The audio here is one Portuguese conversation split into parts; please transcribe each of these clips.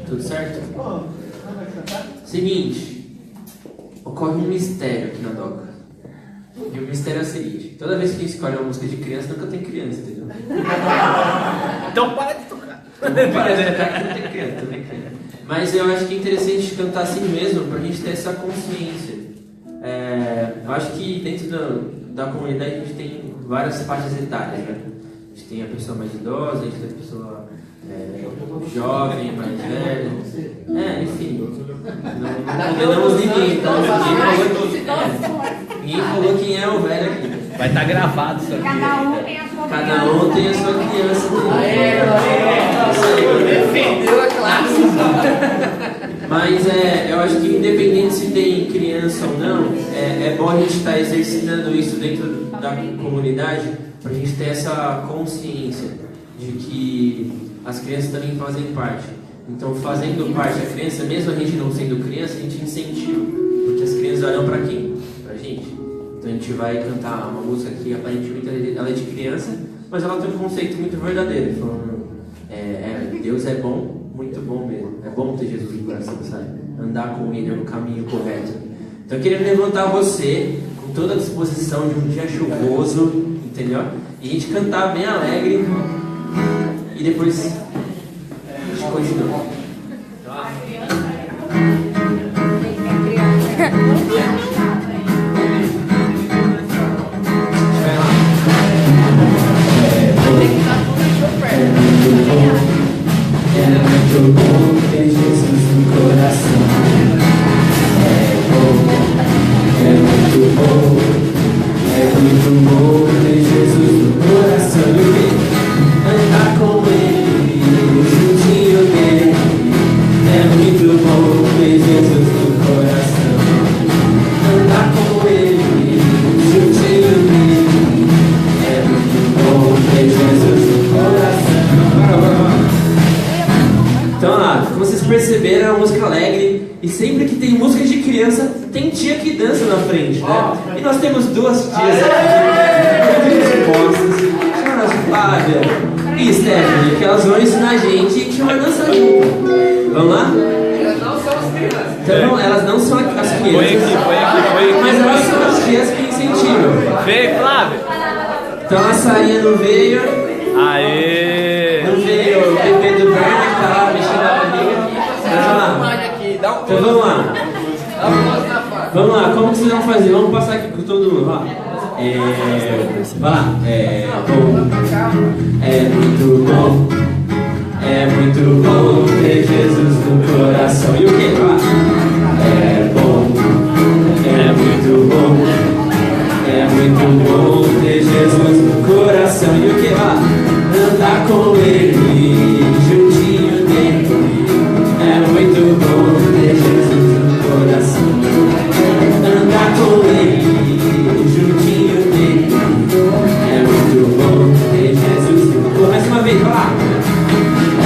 Tudo certo? Seguinte, ocorre um mistério aqui na DOCA. E o mistério é o seguinte: toda vez que a gente escolhe uma música de criança, nunca tem criança, entendeu? Então para de tocar. Não tem criança, também. Mas eu acho que é interessante cantar assim mesmo, pra gente ter essa consciência. Eu acho que dentro da comunidade a gente tem várias faixas etárias, né? A gente tem a pessoa mais idosa, a gente tem a pessoa jovem, mais velha. Enfim. Não condenamos ninguém, tá? Ninguém falou quem é o velho aqui. Vai estar gravado isso aqui. Cada um tem a sua criança dele. Defendeu a classe. Mas eu acho que independente se tem criança ou não, é bom a gente estar exercitando isso dentro da comunidade para a gente ter essa consciência de que as crianças também fazem parte. Então, fazendo parte da criança, mesmo a gente não sendo criança, a gente incentiva, porque as crianças olham para quem? Pra gente. Então a gente vai cantar uma música que aparentemente ela é de criança, mas ela tem um conceito muito verdadeiro, falando, Deus é bom, muito bom mesmo. É bom ter Jesus no coração, sabe? Andar com Ele no caminho correto. Então eu queria levantar você com toda a disposição de um dia chuvoso, entendeu? E a gente cantar bem alegre e depois a gente continua. É muito bom ter Jesus no coração. É muito bom ter Jesus no coração. Andar com Ele, juntinho dele. É muito bom ter Jesus no coração. Andar com Ele, juntinho dele. É muito bom ter Jesus no coração. Então lá, como vocês perceberam, é uma música alegre. E sempre que tem música de criança, tem tia que dança na frente, né? E nós temos duas tias aqui, muito dispostas, chamadas Flávia e Stephanie, que elas vão ensinar a gente uma dança junto. Vamos lá? Elas não são as crianças. Então, elas não são as crianças, Põe aqui. mas elas são as tias que incentivam. Vem, Flávio. Então a Sarinha não veio, Aê. não veio o bebê do Berna, que tá lá mexendo na barriga. Mas vamos lá. Então vamos lá. Vamos lá, como que vocês vão fazer? Vamos passar aqui com todo mundo, vai lá. Vai lá. É muito bom ter Jesus no coração. E o que? Vai lá. É muito bom ter Jesus no coração. E o que? Vai lá. Andar com Ele, juntinho dele. É muito bom ter Jesus no coração. Andar com Ele, juntinho dele. É muito bom ter Jesus no coração. Mais uma vez, vai lá. É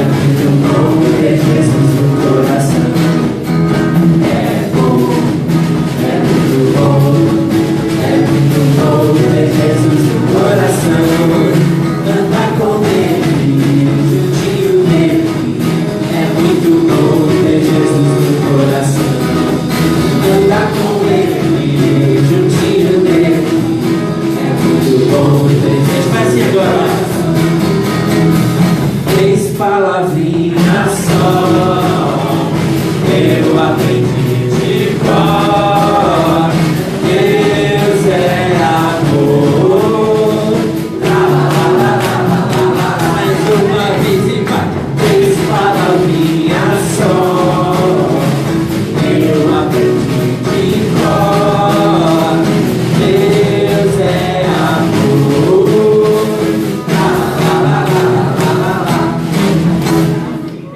muito bom ter Jesus no coração. É muito bom ter Jesus no coração. Andar com Ele, juntinho dele. É muito bom ter Jesus no coração. Andar com Ele, juntinho dele. É muito bom ter Jesus. A gente vai assim agora. 3 palavrinhas só eu aprendi de cor. Deus é amor. Mais uma vez e vai. 3 palavrinhas só eu aprendi de cor. Deus é amor.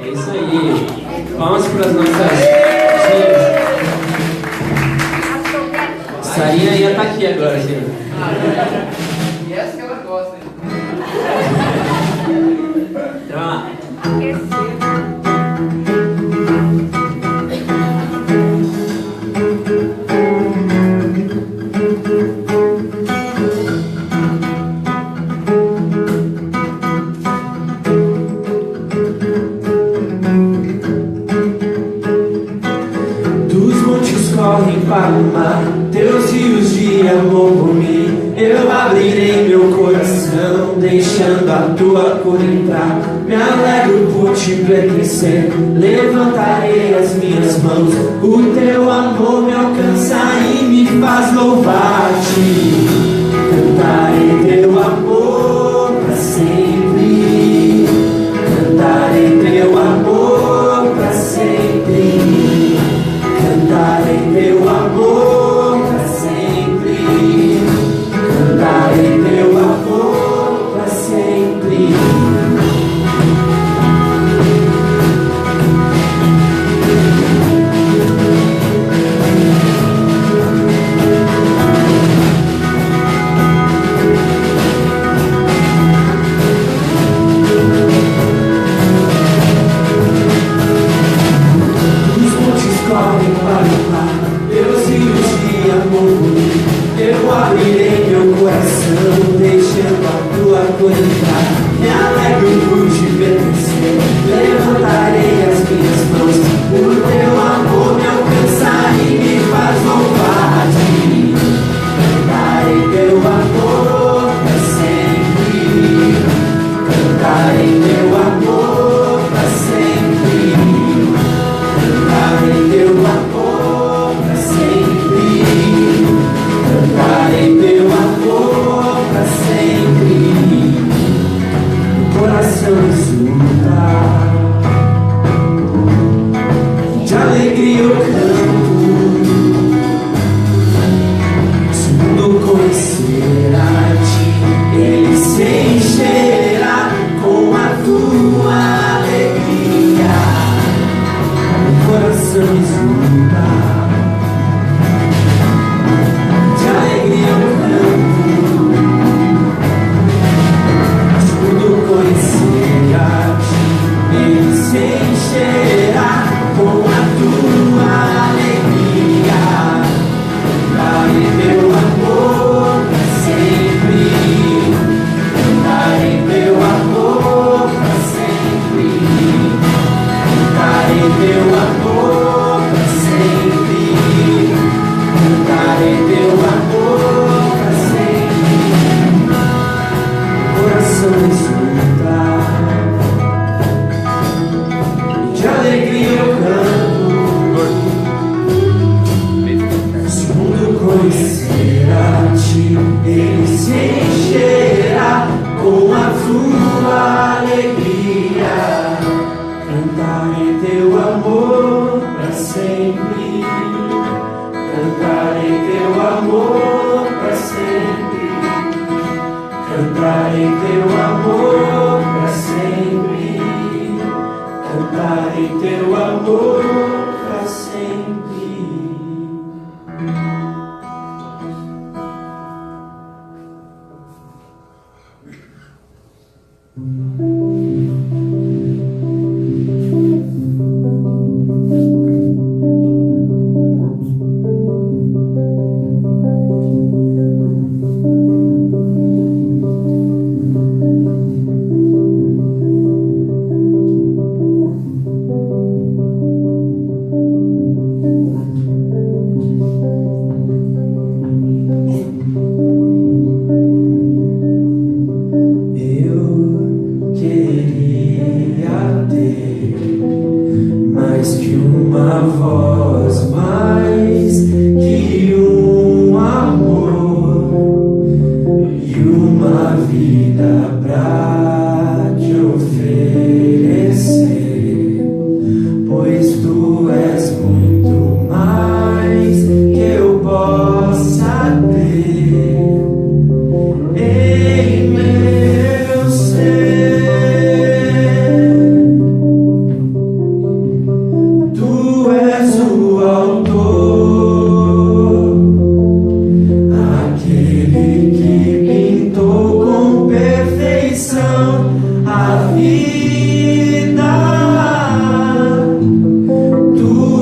É isso aí. Vamos para as nossas tias. Sarinha ia estar aqui agora, gente. E essa que ela gosta, hein? Então, vamos lá. correm para o mar, teus rios de amor por mim. Eu abrirei meu coração, deixando a tua cor entrar. Me alegro por te pertencer, levantarei as minhas mãos. O teu amor me alcança e me faz louvar-te. Cantarei teu amor para sempre. Cantarei teu amor para sempre. Cantarei teu amor para sempre. Cantarei teu amor para sempre. Correm para o mar, teus rios de amor. Eu abrirei meu coração, deixando a tua cor entrar. Me alegro por te pertencer, levantarei as minhas mãos. O teu amor me alcança e me faz louvar-te. Cantarei teu amor para sempre. Cantarei teu amor para sempre. Cantarei teu amor para sempre. Cantarei teu amor para sempre. O coração exulta, de alegria eu canto. Se o mundo conhecer a ti, ele se encherá com a tua alegria. Coração exulta, de alegria eu canto. Se tudo conhecer a ti, ele se encherá com a tua alegria. Cantarei teu amor para sempre. Cantarei teu amor para sempre. Cantarei teu amor para sempre. Cantarei teu amor para sempre. Coração exulta, de alegria eu canto. Se o mundo conhecer a ti, ele se encherá com a tua alegria. Cantarei teu amor para sempre. Cantarei teu amor para sempre. Cantarei teu amor para sempre. Cantarei teu amor para sempre. A vida, tu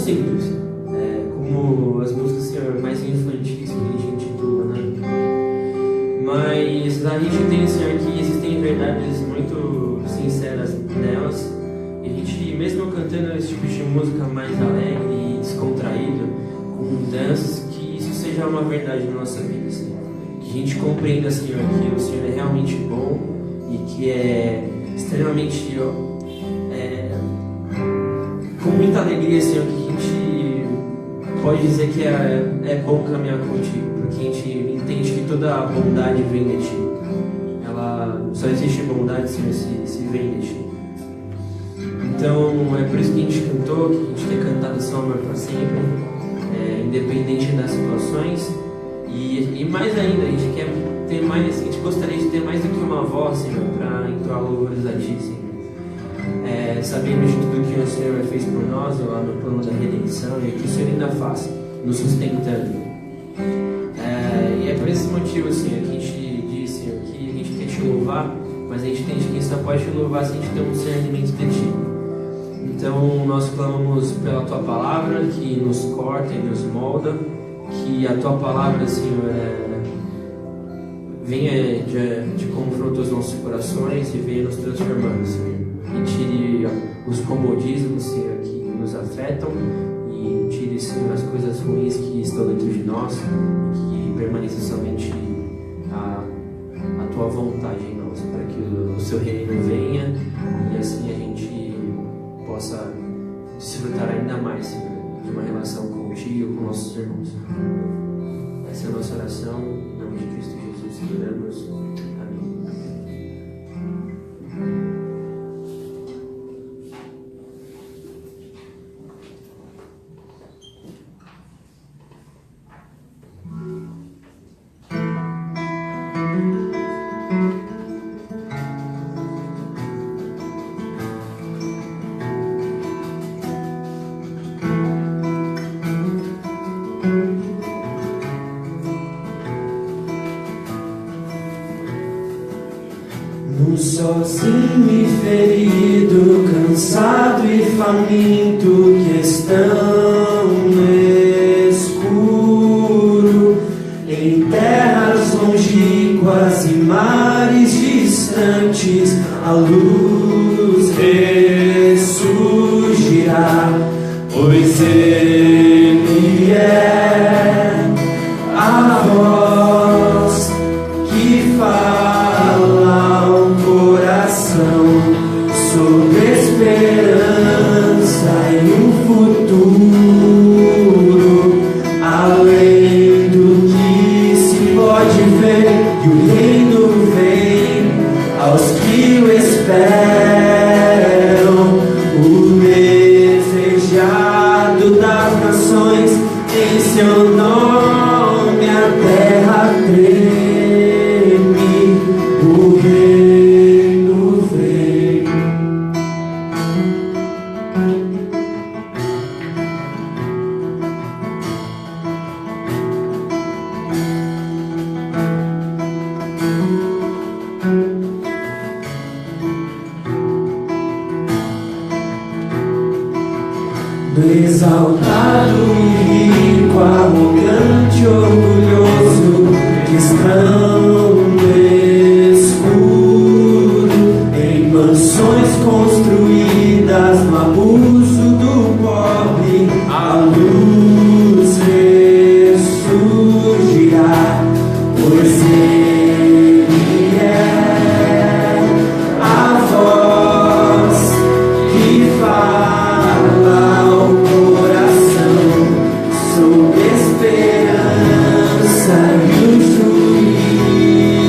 simples, como as músicas, Senhor, mais infantis que a gente intitula, né? Mas a gente tem, Senhor, que existem verdades muito sinceras nelas. E a gente, mesmo cantando esse tipo de música mais alegre e descontraído, com danças, que isso seja uma verdade na nossa vida, Senhor. Que a gente compreenda, Senhor, que o Senhor é realmente bom e que é extremamente, com muita alegria, Senhor, que a gente pode dizer que é bom caminhar contigo, porque a gente entende que toda a bondade vem de Ti. Só existe bondade, Senhor, se vem de Ti. Então é por isso que a gente cantou, que a gente quer cantar do Seu amor para sempre, independente das situações. E mais ainda, a gente quer ter mais, a gente gostaria de ter mais do que uma voz, Senhor, para entoar louvores a Ti, Senhor. Sabendo de tudo que o Senhor fez por nós lá no plano da redenção e que o Senhor ainda faz, nos sustentando. E é por esse motivo, Senhor, que a gente diz, Senhor, que a gente quer Te louvar, mas a gente entende que só pode Te louvar se a gente tem um discernimento de Ti. Então nós clamamos pela Tua palavra, que nos corta e nos molda, que a Tua palavra, Senhor, venha de confronto aos nossos corações e venha nos transformando, Senhor. E tire os comodismos, Senhor, que nos afetam, e tire, Senhor, as coisas ruins que estão dentro de nós, e que permaneça somente a Tua vontade em nós, para que o Seu reino venha e assim a gente possa desfrutar ainda mais, Senhor, de uma relação contigo, com nossos irmãos. Essa é a nossa oração, em nome de Cristo Jesus, oramos. Amém. Sozinho e ferido, cansado e faminto, que estão no escuro, em terras longínquas e mares distantes, a luz ressurgirá, pois Ele é a voz que fala ao coração sobre esperança e um futuro além do que se pode ver, e o reino vem aos que o esperam, o desejado das nações, em Seu nome a terra treme, o reino vem. Do exaltado e rico, arrogante, orgulhoso, que estão no escuro, em mansões construídas no abuso do pobre, a luz ressurgirá, pois Ele é a voz que fala ao coração sobre esperança e o juízo.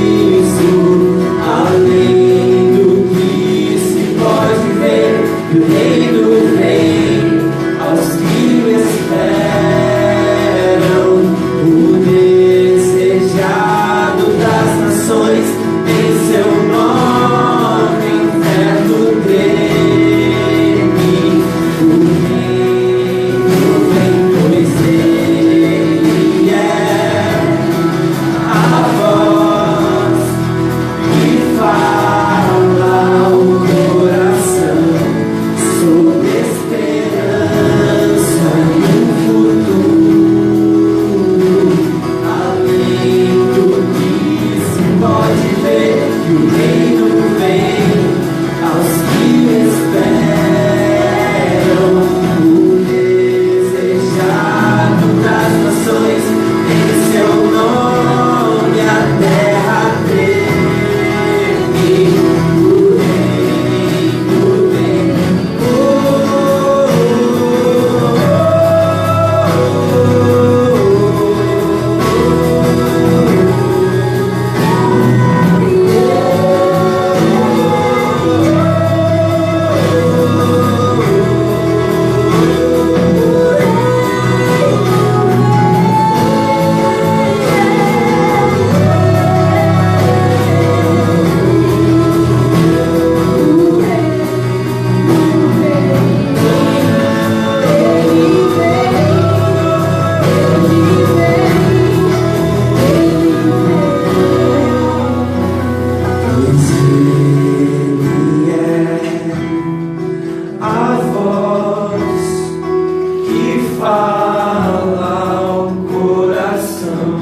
fala ao coração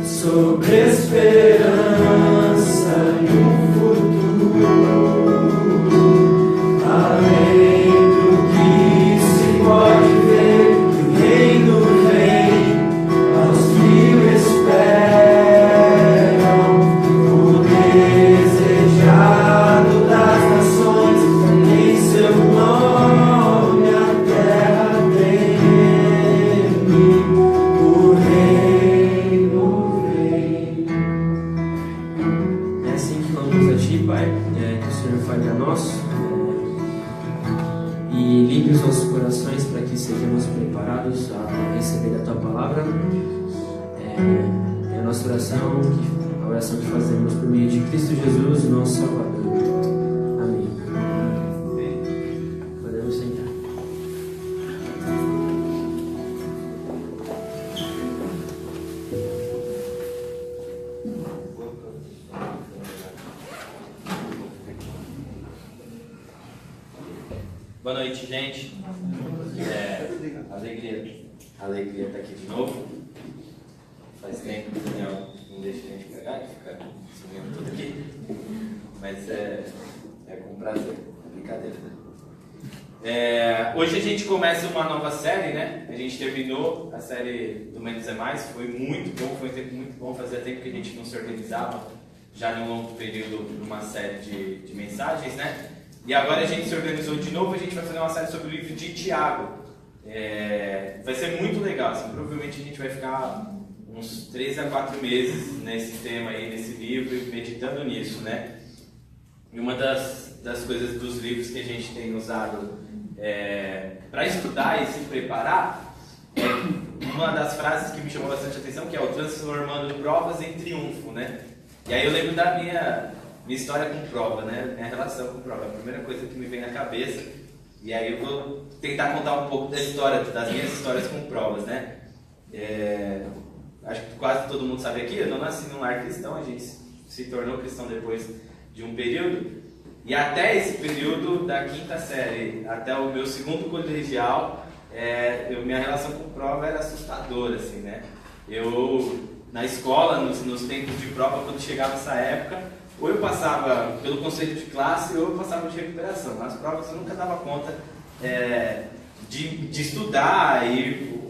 sobre esperança e um futuro além do que se pode ver. Que o reino vem aos que o esperam, o desejado das nações. Em seu nome a terra treme, o reino vem. É assim que clamamos a Ti, Pai, que o Senhor fale a nós e limpe os nossos corações para que sejamos preparados a receber a Tua palavra. É a nossa oração, a oração que fazemos por meio de Cristo Jesus, nosso Salvador. Amém. Podemos sentar. Boa noite, gente. Alegria estar aqui de novo. Faz tempo que o Daniel não deixa a gente pegar, que fica subindo tudo aqui. Mas é com prazer, brincadeira. Hoje a gente começa uma nova série, né? A gente terminou a série do Menos é Mais, foi muito bom, foi um tempo muito bom. Fazia tempo que a gente não se organizava já num longo período numa série de mensagens, né? E agora a gente se organizou de novo, a gente vai fazer uma série sobre o livro de Tiago. Vai ser muito legal, assim, provavelmente a gente vai ficar uns 3 a 4 meses nesse tema aí, nesse livro, meditando nisso, né? E uma das coisas dos livros que a gente tem usado para estudar e se preparar, uma das frases que me chamou bastante atenção, que é o transformando provas em triunfo, né? E aí eu lembro da minha história com prova, né? Minha relação com prova, a primeira coisa que me vem na cabeça. E aí eu vou tentar contar um pouco das minhas histórias com provas, né? Acho que quase todo mundo sabe aqui, eu não nasci num lar cristão, a gente se tornou cristão depois de um período. E até esse período da 5ª série, até o meu 2º colegial, minha relação com prova era assustadora, assim, né? Eu, na escola, nos tempos de prova, quando chegava essa época, ou eu passava pelo conselho de classe ou eu passava de recuperação. Nas provas eu nunca dava conta de estudar,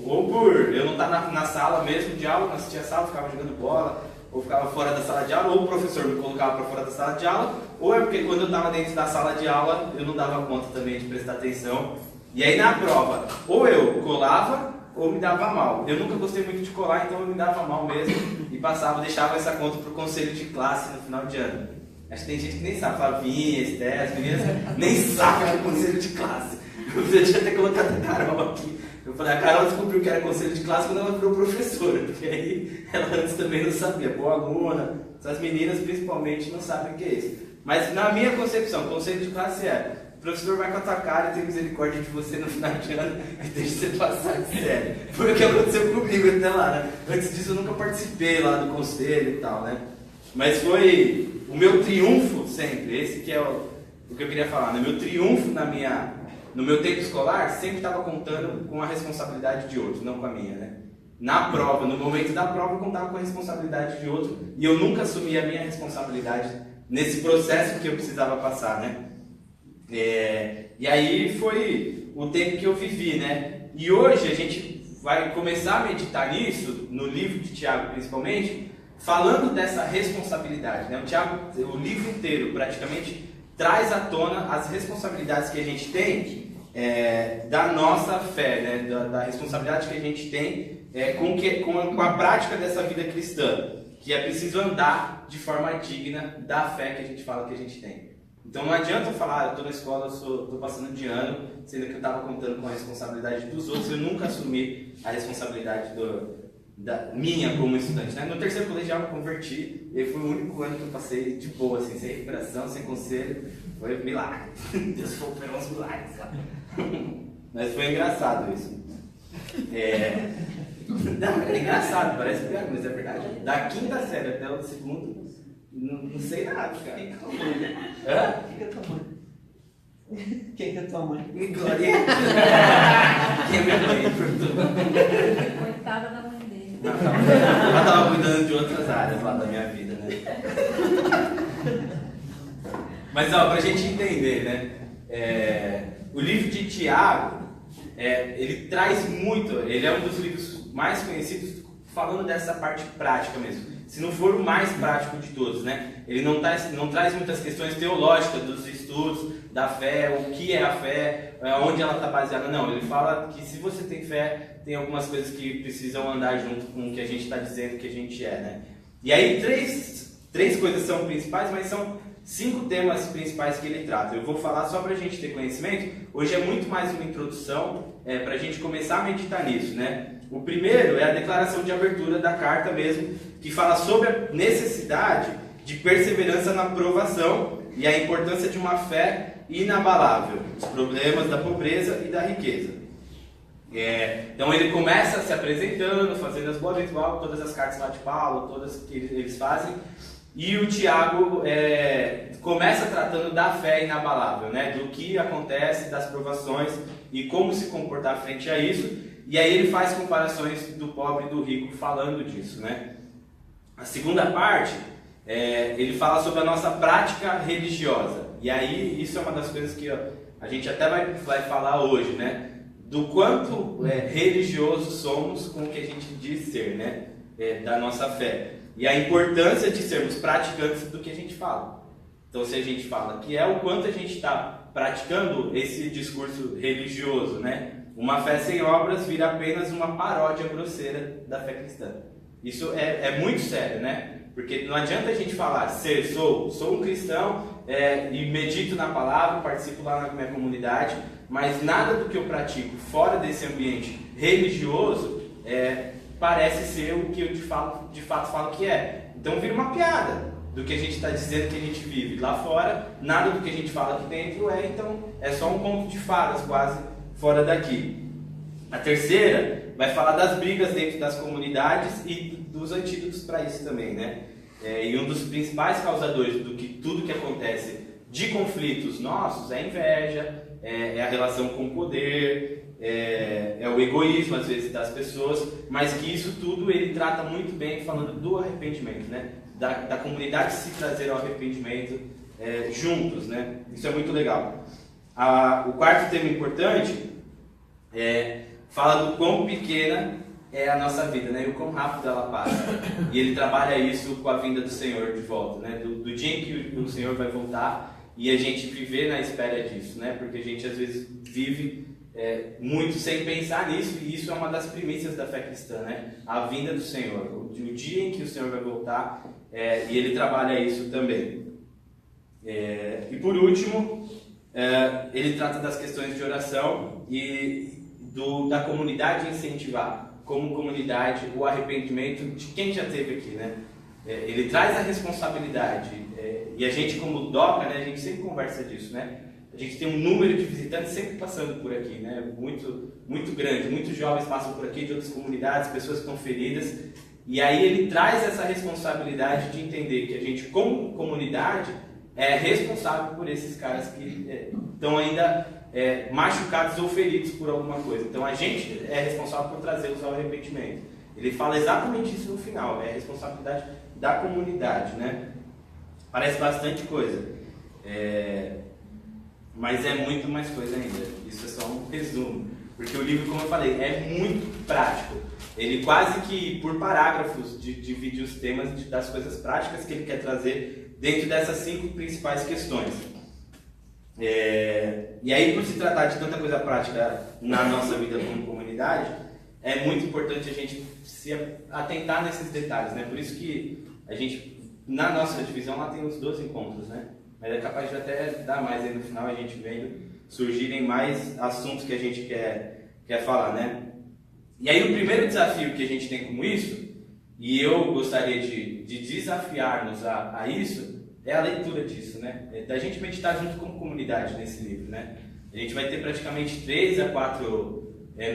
ou por eu não estar na sala mesmo de aula, não assistia a sala, ficava jogando bola, ou ficava fora da sala de aula, ou o professor me colocava para fora da sala de aula, ou é porque quando eu estava dentro da sala de aula eu não dava conta também de prestar atenção. E aí na prova, ou eu colava ou me dava mal. Eu nunca gostei muito de colar, então eu me dava mal mesmo e deixava essa conta para o conselho de classe no final de ano. Acho que tem gente que nem sabe, Flavinha, Esté, as meninas nem sabem o que é conselho de classe. Eu devia ter colocado a Carol aqui. Eu falei, a Carol descobriu que era conselho de classe quando ela virou professora, porque aí ela antes também não sabia. Boa aluna, as meninas principalmente não sabem o que é isso. Mas na minha concepção, conselho de classe o professor vai com a tua cara e tem misericórdia de você no final de ano e deixa você passar de série. Foi o que aconteceu comigo até lá, né? Antes disso eu nunca participei lá do conselho e tal, né? Mas foi o meu triunfo sempre, esse que é o que eu queria falar, né? Meu triunfo no meu tempo escolar sempre estava contando com a responsabilidade de outro, não com a minha, né? Na prova, no momento da prova eu contava com a responsabilidade de outro e eu nunca assumi a minha responsabilidade nesse processo que eu precisava passar, né? E aí foi o tempo que eu vivi, né? E hoje a gente vai começar a meditar nisso, no livro de Tiago principalmente, falando dessa responsabilidade, né? O livro inteiro praticamente traz à tona as responsabilidades que a gente tem da nossa fé, né? Da responsabilidade que a gente tem com a prática dessa vida cristã, que é preciso andar de forma digna da fé que a gente fala que a gente tem. Então não adianta eu falar, eu estou na escola, estou passando de ano, sendo que eu estava contando com a responsabilidade dos outros, eu nunca assumi a responsabilidade minha como estudante, né? No terceiro colegial eu me converti, e foi o único ano que eu passei de boa, assim, sem recuperação, sem conselho, foi um milagre. Deus operou uns milagres lá. Mas foi engraçado isso. Não, é engraçado, parece pior, mas é verdade. Da 5ª série até o 2º, não sei nada, cara. Quem que é tua mãe? Hã? Quem que é tua mãe? Quem que é tua mãe? Glória. quem é minha mãe? Perguntou. Coitada da mãe dele. Ela tava cuidando de outras áreas lá da minha vida, né? Mas ó, pra gente entender, né? O livro de Tiago, ele traz muito, ele é um dos livros mais conhecidos falando dessa parte prática mesmo. Se não for o mais prático de todos, né? Ele não traz muitas questões teológicas dos estudos da fé, o que é a fé, onde ela está baseada. Não, ele fala que se você tem fé, tem algumas coisas que precisam andar junto com o que a gente está dizendo que a gente é, né? E aí três coisas são principais, mas são 5 temas principais que ele trata. Eu vou falar só para a gente ter conhecimento. Hoje é muito mais uma introdução para a gente começar a meditar nisso, né? O primeiro é a declaração de abertura da carta mesmo, que fala sobre a necessidade de perseverança na provação e a importância de uma fé inabalável, os problemas da pobreza e da riqueza. Então ele começa se apresentando, fazendo as boas igual todas as cartas lá de Paulo, todas que eles fazem. E o Tiago começa tratando da fé inabalável, né? Do que acontece, das provações e como se comportar frente a isso. E aí ele faz comparações do pobre e do rico falando disso, né? A segunda parte, ele fala sobre a nossa prática religiosa. E aí isso é uma das coisas que a gente até vai falar hoje, né? Do quanto religiosos somos com o que a gente diz ser, né? Da nossa fé. E a importância de sermos praticantes do que a gente fala. Então, se a gente fala que o quanto a gente está praticando esse discurso religioso, né? Uma fé sem obras vira apenas uma paródia grosseira da fé cristã. Isso é muito sério, né? Porque não adianta a gente falar, sou um cristão e medito na palavra, participo lá na minha comunidade, mas nada do que eu pratico fora desse ambiente religioso parece ser o que eu de fato falo que é. Então vira uma piada do que a gente está dizendo que a gente vive lá fora, nada do que a gente fala aqui dentro então é só um conto de fadas quase fora daqui. A terceira vai falar das brigas dentro das comunidades e dos antídotos para isso também, né? E um dos principais causadores do que tudo que acontece de conflitos nossos é a inveja, é a relação com o poder, é o egoísmo às vezes das pessoas, mas que isso tudo ele trata muito bem falando do arrependimento, né? Da comunidade se trazer ao arrependimento juntos, né? Isso é muito legal. O quarto tema importante fala do quão pequena é a nossa vida, né? E o quão rápido ela passa. E ele trabalha isso com a vinda do Senhor de volta, né? Do dia em que o Senhor vai voltar e a gente viver na espera disso, né? Porque a gente às vezes vive muito sem pensar nisso, e isso é uma das primícias da fé cristã, né? A vinda do Senhor, o dia em que o Senhor vai voltar, e ele trabalha isso também. E por último, ele trata das questões de oração e da comunidade incentivar, como comunidade, o arrependimento de quem já esteve aqui, né? Ele traz a responsabilidade, e a gente como DOCA, né, a gente sempre conversa disso, né? A gente tem um número de visitantes sempre passando por aqui, né? Muito, muito grande, muitos jovens passam por aqui de outras comunidades, pessoas que estão feridas, e aí ele traz essa responsabilidade de entender que a gente como comunidade é responsável por esses caras que estão ainda machucados ou feridos por alguma coisa. Então a gente é responsável por trazê-los ao arrependimento. Ele fala exatamente isso no final, é a responsabilidade da comunidade, né? Parece bastante coisa, mas é muito mais coisa ainda. Isso é só um resumo, porque o livro, como eu falei, é muito prático. Ele quase que por parágrafos divide os temas das coisas práticas que ele quer trazer dentro dessas 5 principais questões. E aí, por se tratar de tanta coisa prática na nossa vida como comunidade, é muito importante a gente se atentar nesses detalhes, né? Por isso que a gente, na nossa divisão, lá tem uns 12 encontros, né? Mas é capaz de até dar mais aí no final, a gente vendo surgirem mais assuntos que a gente quer falar, né? E aí o primeiro desafio que a gente tem com isso, e eu gostaria de desafiar-nos a isso, é a leitura disso, né? Da gente meditar junto como comunidade nesse livro, né? A gente vai ter praticamente 3 a 4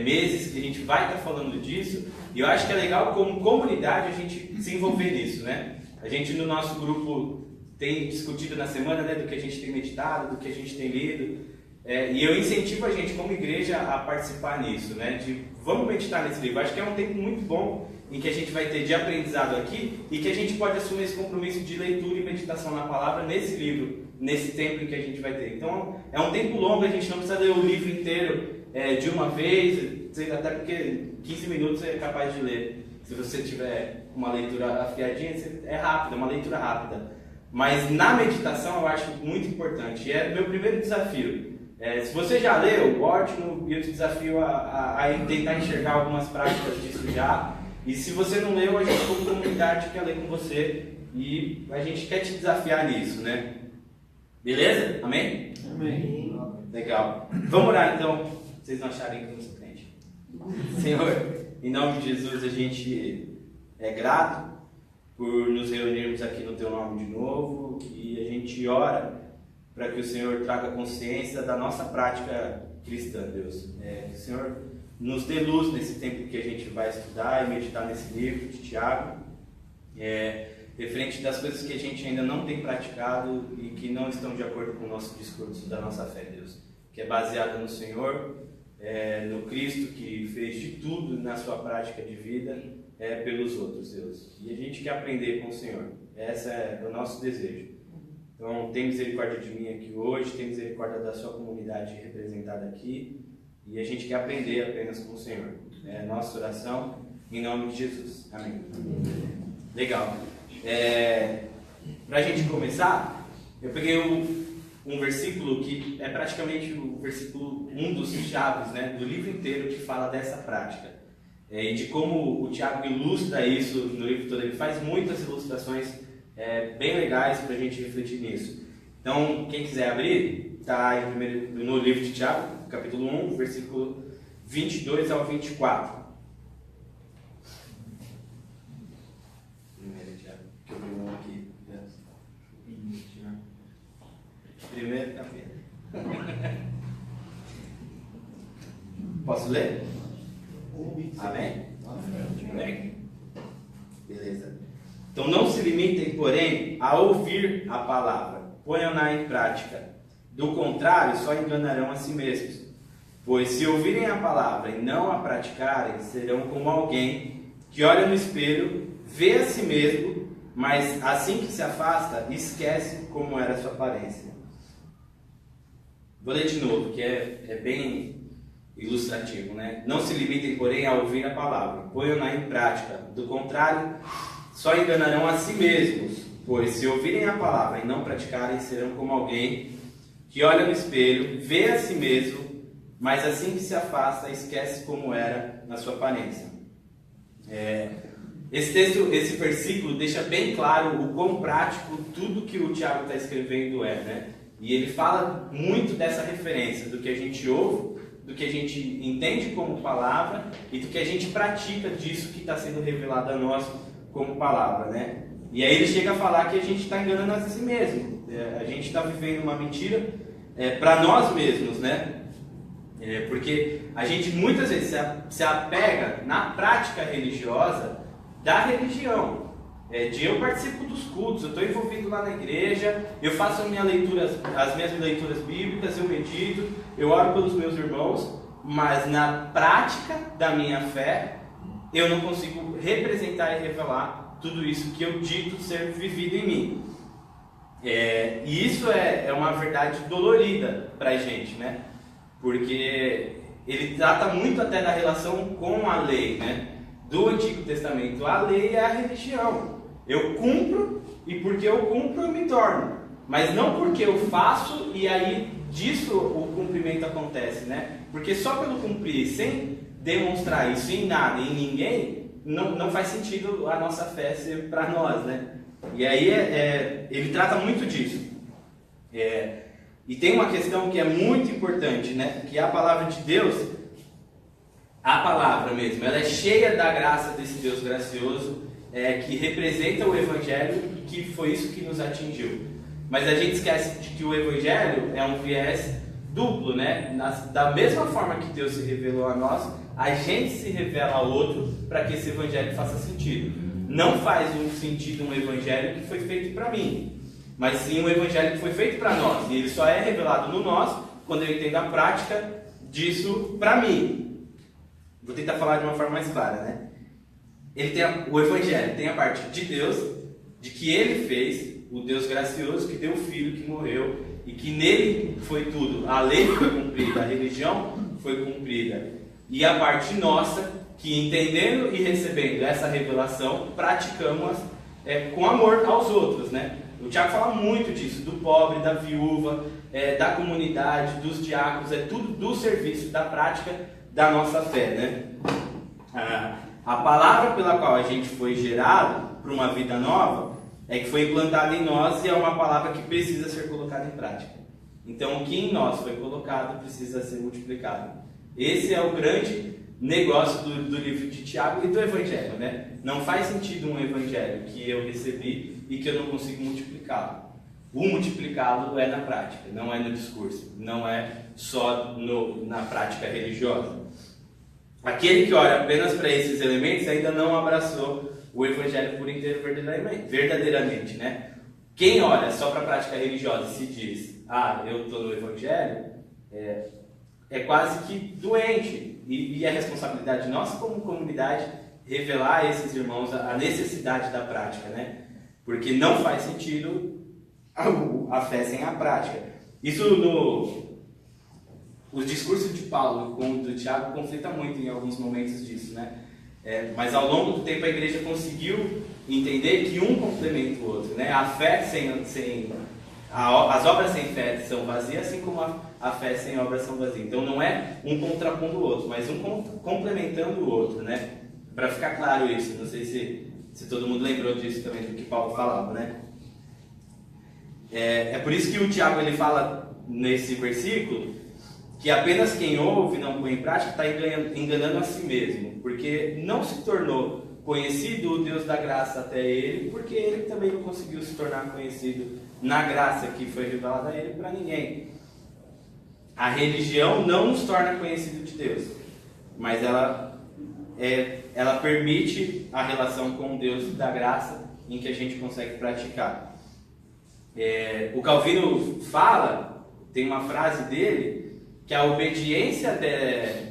meses que a gente vai estar falando disso, e eu acho que é legal como comunidade a gente se envolver nisso, né? A gente no nosso grupo tem discutido na semana, né, do que a gente tem meditado, do que a gente tem lido, E eu incentivo a gente como igreja a participar nisso, né? Vamos meditar nesse livro. Acho que é um tempo muito bom em que a gente vai ter de aprendizado aqui e que a gente pode assumir esse compromisso de leitura e meditação na palavra nesse livro, nesse tempo em que a gente vai ter. Então, é um tempo longo, a gente não precisa ler o livro inteiro de uma vez, até porque 15 minutos é capaz de ler. Se você tiver uma leitura afiadinha, é rápida, é uma leitura rápida. Mas na meditação eu acho muito importante, e é o meu primeiro desafio. Se você já leu, ótimo, e eu te desafio a tentar enxergar algumas práticas disso já. E se você não leu, a gente como comunidade quer ler com você e a gente quer te desafiar nisso, né? Beleza? Amém? Amém. Legal. Vamos orar então, vocês não acharem que eu não sou crente. Senhor, em nome de Jesus a gente é grato por nos reunirmos aqui no Teu nome de novo e a gente ora para que o Senhor traga consciência da nossa prática cristã, Deus. Que o Senhor nos dê luz nesse tempo que a gente vai estudar e meditar nesse livro de Tiago, referente das coisas que a gente ainda não tem praticado e que não estão de acordo com o nosso discurso da nossa fé, Deus. Que é baseada no Senhor, no Cristo que fez de tudo na sua prática de vida pelos outros, Deus. E a gente quer aprender com o Senhor. Esse é o nosso desejo. Então, tem misericórdia de mim aqui hoje, tem misericórdia da sua comunidade representada aqui, e a gente quer aprender apenas com o Senhor. É a nossa oração, em nome de Jesus. Amém. Legal. Para a gente começar, eu peguei um versículo que é praticamente o versículo, um dos chaves, né, do livro inteiro que fala dessa prática. E de como o Tiago ilustra isso no livro todo. Ele faz muitas ilustrações bem legais para a gente refletir nisso. Então, quem quiser abrir, está no livro de Tiago, capítulo 1, versículo 22 ao 24. Primeiro Tiago, que eu vi aqui. Primeiro capítulo. Posso ler? Amém? Amém. Beleza. Então não se limitem, porém, a ouvir a palavra, ponham-na em prática. Do contrário, só enganarão a si mesmos. Pois se ouvirem a palavra e não a praticarem, serão como alguém que olha no espelho, vê a si mesmo, mas assim que se afasta, esquece como era a sua aparência. Vou ler de novo, que é bem ilustrativo, né? Não se limitem, porém, a ouvir a palavra, ponham-na em prática. Do contrário, só enganarão a si mesmos, pois se ouvirem a palavra e não praticarem, serão como alguém que olha no espelho, vê a si mesmo, mas assim que se afasta, esquece como era na sua aparência. Esse versículo deixa bem claro o quão prático tudo que o Tiago está escrevendo né? E ele fala muito dessa referência, do que a gente ouve, do que a gente entende como palavra e do que a gente pratica disso que está sendo revelado a nós como palavra, né? E aí ele chega a falar que a gente está enganando a si mesmo. A gente está vivendo uma mentira para nós mesmos, né? Porque a gente muitas vezes se apega na prática religiosa da religião. Eu participo dos cultos, eu estou envolvido lá na igreja, eu faço as minhas leituras bíblicas, eu medito, eu oro pelos meus irmãos, mas na prática da minha fé, eu não consigo representar e revelar tudo isso que eu dito ser vivido em mim. E isso é uma verdade dolorida para a gente, né? Porque ele trata muito até da relação com a lei, né? Do Antigo Testamento. A lei é a religião. Eu cumpro e porque eu cumpro eu me torno. Mas não porque eu faço e aí disso o cumprimento acontece, né? Porque só pelo cumprir, sem demonstrar isso em nada e em ninguém, não faz sentido a nossa fé ser para nós, né? E aí ele trata muito disso. E tem uma questão que é muito importante, né? Que a palavra de Deus, a palavra mesmo, ela é cheia da graça desse Deus gracioso, que representa o Evangelho e que foi isso que nos atingiu. Mas a gente esquece de que o Evangelho é um viés duplo, né? Da mesma forma que Deus se revelou a nós, a gente se revela ao outro para que esse Evangelho faça sentido. Não faz sentido um Evangelho que foi feito para mim, mas sim um Evangelho que foi feito para nós. E ele só é revelado no nós quando eu entendo a prática disso para mim. Vou tentar falar de uma forma mais clara, né? O Evangelho tem a parte de Deus, de que Ele fez, o Deus gracioso que deu o Filho que morreu e que nele foi tudo. A lei foi cumprida, a religião foi cumprida. E a parte nossa, que entendendo e recebendo essa revelação, praticamos com amor aos outros, né? O Tiago fala muito disso, do pobre, da viúva, da comunidade, dos diáconos, tudo do serviço, da prática da nossa fé, né? A palavra pela qual a gente foi gerado para uma vida nova é que foi implantada em nós e é uma palavra que precisa ser colocada em prática. Então, o que em nós foi colocado precisa ser multiplicado. Esse é o grande negócio do livro de Tiago e do Evangelho, né? Não faz sentido um Evangelho que eu recebi e que eu não consigo multiplicá-lo. O multiplicá-lo é na prática, não é no discurso, não é só na prática religiosa. Aquele que olha apenas para esses elementos ainda não abraçou o Evangelho por inteiro verdadeiramente, né? Quem olha só para a prática religiosa e se diz, eu estou no Evangelho, é quase que doente. E a responsabilidade nossa como comunidade revelar a esses irmãos a necessidade da prática, né? Porque não faz sentido a fé sem a prática. Isso os discursos de Paulo com o do Tiago conflitam muito em alguns momentos disso, né? Mas ao longo do tempo a igreja conseguiu entender que um complementa o outro, né? A fé as obras sem fé são vazias, assim como a fé sem obras são vazias. Então não é um contrapondo o outro, mas um complementando o outro, né? Para ficar claro isso, não sei se todo mundo lembrou disso também do que Paulo falava, né? É por isso que o Tiago ele fala nesse versículo que apenas quem ouve e não põe em prática está enganando a si mesmo, porque não se tornou conhecido o Deus da graça até ele, porque ele também não conseguiu se tornar conhecido na graça que foi revelada a ele para ninguém. A religião não nos torna conhecidos de Deus, mas ela permite a relação com o Deus da graça em que a gente consegue praticar. O Calvino fala, tem uma frase dele, que a obediência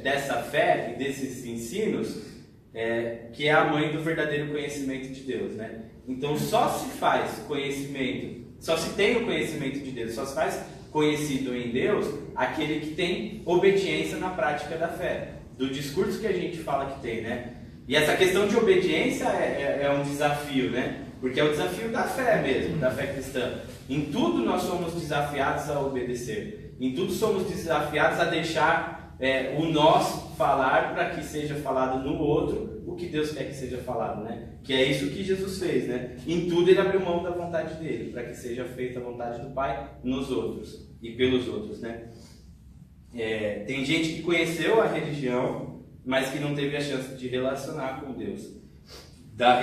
dessa fé e desses ensinos que é a mãe do verdadeiro conhecimento de Deus, né? Então só se faz conhecimento, só se tem o conhecimento de Deus, só se faz conhecido em Deus aquele que tem obediência na prática da fé, do discurso que a gente fala que tem, né? E essa questão de obediência é um desafio, né? Porque é o desafio da fé mesmo, da fé cristã. Em tudo nós somos desafiados a obedecer. Em tudo somos desafiados a deixar o nós falar para que seja falado no outro o que Deus quer que seja falado, né? Que é isso que Jesus fez, né? Em tudo ele abriu mão da vontade dele, para que seja feita a vontade do Pai nos outros e pelos outros, né? Tem gente que conheceu a religião, mas que não teve a chance de relacionar com Deus da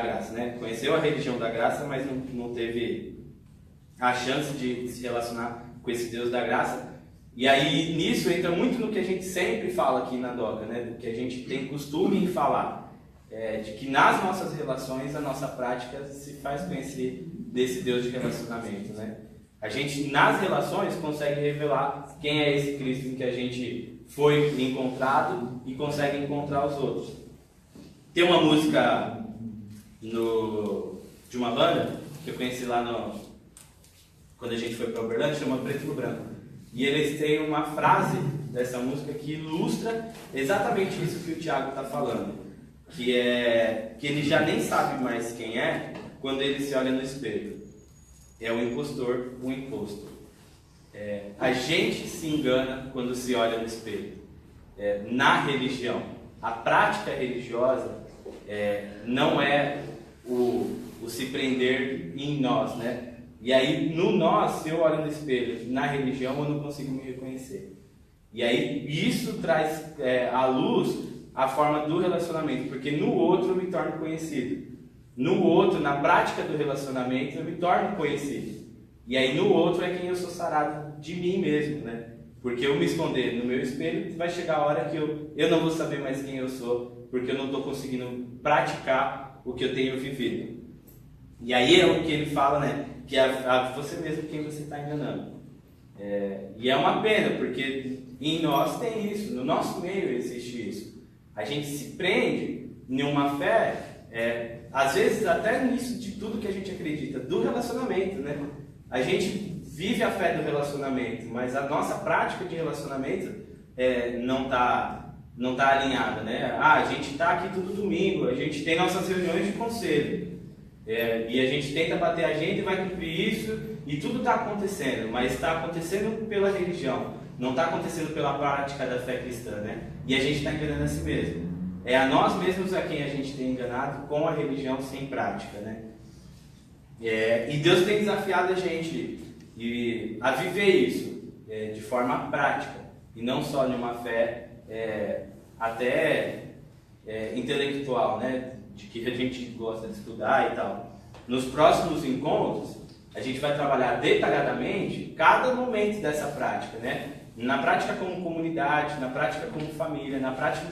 graça, né? Conheceu a religião da graça, mas não teve a chance de se relacionar com esse Deus da graça. E aí nisso entra muito no que a gente sempre fala aqui na Doca, né? Do que a gente tem costume em falar, de que nas nossas relações a nossa prática se faz conhecer desse Deus de relacionamento, né? A gente nas relações consegue revelar quem é esse Cristo em que a gente foi encontrado e consegue encontrar os outros. Tem uma música de uma banda que eu conheci lá quando a gente foi para Uberlândia, chama Preto no Branco. E eles têm uma frase dessa música que ilustra exatamente isso que o Tiago está falando. Que é que ele já nem sabe mais quem é quando ele se olha no espelho. É o impostor, o imposto. A gente se engana quando se olha no espelho. Na religião. A prática religiosa não é o se prender em nós, né? E aí, no nós, se eu olho no espelho, na religião, eu não consigo me reconhecer. E aí, isso traz à luz a forma do relacionamento, porque no outro eu me torno conhecido. No outro, na prática do relacionamento, eu me torno conhecido. E aí, no outro é quem eu sou sarado de mim mesmo, né? Porque eu me esconder no meu espelho, vai chegar a hora que eu não vou saber mais quem eu sou, porque eu não estou conseguindo praticar o que eu tenho vivido. E aí é o que ele fala, né? Que é você mesmo quem você está enganando. E é uma pena, porque em nós tem isso, no nosso meio existe isso. A gente se prende em uma fé, às vezes até nisso de tudo que a gente acredita, do relacionamento, né? A gente vive a fé do relacionamento, mas a nossa prática de relacionamento não tá alinhada, né? A gente está aqui todo domingo, a gente tem nossas reuniões de conselho, e a gente tenta bater a agenda e vai cumprir isso, e tudo está acontecendo, mas está acontecendo pela religião, não está acontecendo pela prática da fé cristã, né? E a gente está enganando a si mesmo. É a nós mesmos a quem a gente tem enganado com a religião sem prática, né? E Deus tem desafiado a gente a viver isso de forma prática, e não só numa fé até intelectual, né? De que a gente gosta de estudar e tal. Nos próximos encontros, a gente vai trabalhar detalhadamente cada momento dessa prática, né? Na prática como comunidade, na prática como família, na prática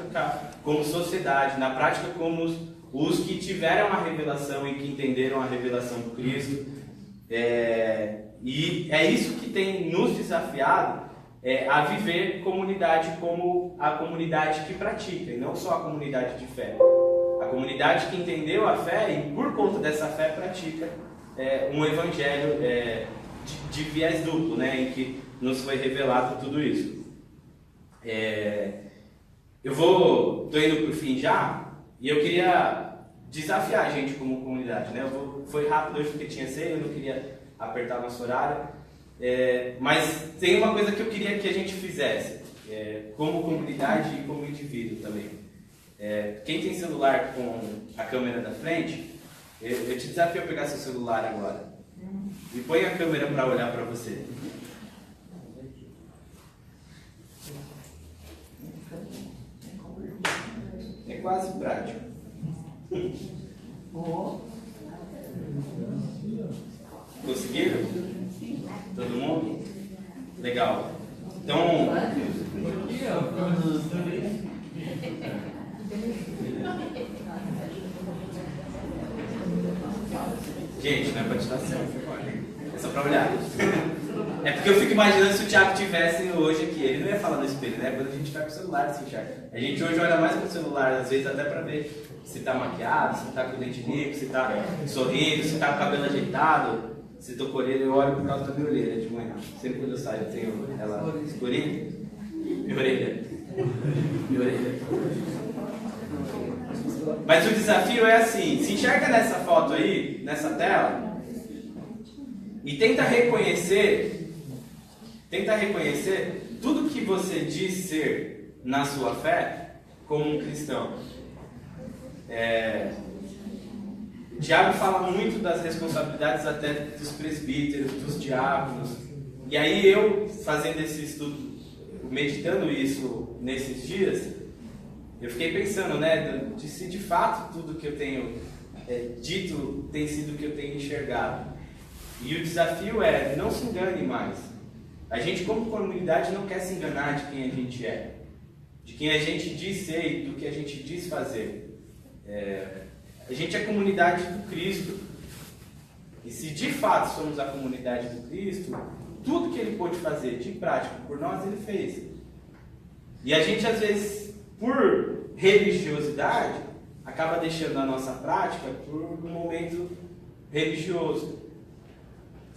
como sociedade, na prática como os que tiveram a revelação e que entenderam a revelação do Cristo. E é isso que tem nos desafiado a viver comunidade como a comunidade que pratica, e não só a comunidade de fé. A comunidade que entendeu a fé e por conta dessa fé pratica um evangelho de viés duplo, né, em que nos foi revelado tudo isso. Eu tô indo para o fim já, e eu queria desafiar a gente como comunidade, né? Foi rápido hoje porque tinha ceia, eu não queria apertar nosso horário, mas tem uma coisa que eu queria que a gente fizesse, como comunidade e como indivíduo também. Quem tem celular com a câmera da frente, eu te desafio a pegar seu celular agora e põe a câmera para olhar para você. É quase prático. Conseguiram? Todo mundo? Legal. Então, gente, não é para tirar selfie agora. É só para olhar. É porque eu fico imaginando se o Thiago tivesse hoje aqui, ele não ia falar no espelho, né? Quando a gente vai com o celular, assim, Thiago. A gente hoje olha mais com o celular, às vezes até para ver se tá maquiado, se tá com o dente limpo, se tá sorrindo, se tá com o cabelo ajeitado, se tô com a orelha. Eu olho por causa da minha orelha de manhã. Sempre quando eu saio eu tenho ela escurinha. Minha orelha. Mas o desafio é assim, se enxerga nessa foto aí, nessa tela, e tenta reconhecer tudo que você diz ser na sua fé como um cristão. O Tiago fala muito das responsabilidades até dos presbíteros, dos diáconos. E aí eu, fazendo esse estudo, meditando isso nesses dias, eu fiquei pensando, né, se de fato tudo que eu tenho dito tem sido o que eu tenho enxergado. E o desafio é, não se engane mais. A gente como comunidade não quer se enganar de quem a gente é, de quem a gente diz ser e do que a gente diz fazer. A gente é comunidade do Cristo. E se de fato somos a comunidade do Cristo, tudo que Ele pôde fazer de prática por nós, Ele fez. E a gente às vezes, por religiosidade, acaba deixando a nossa prática por um momento religioso.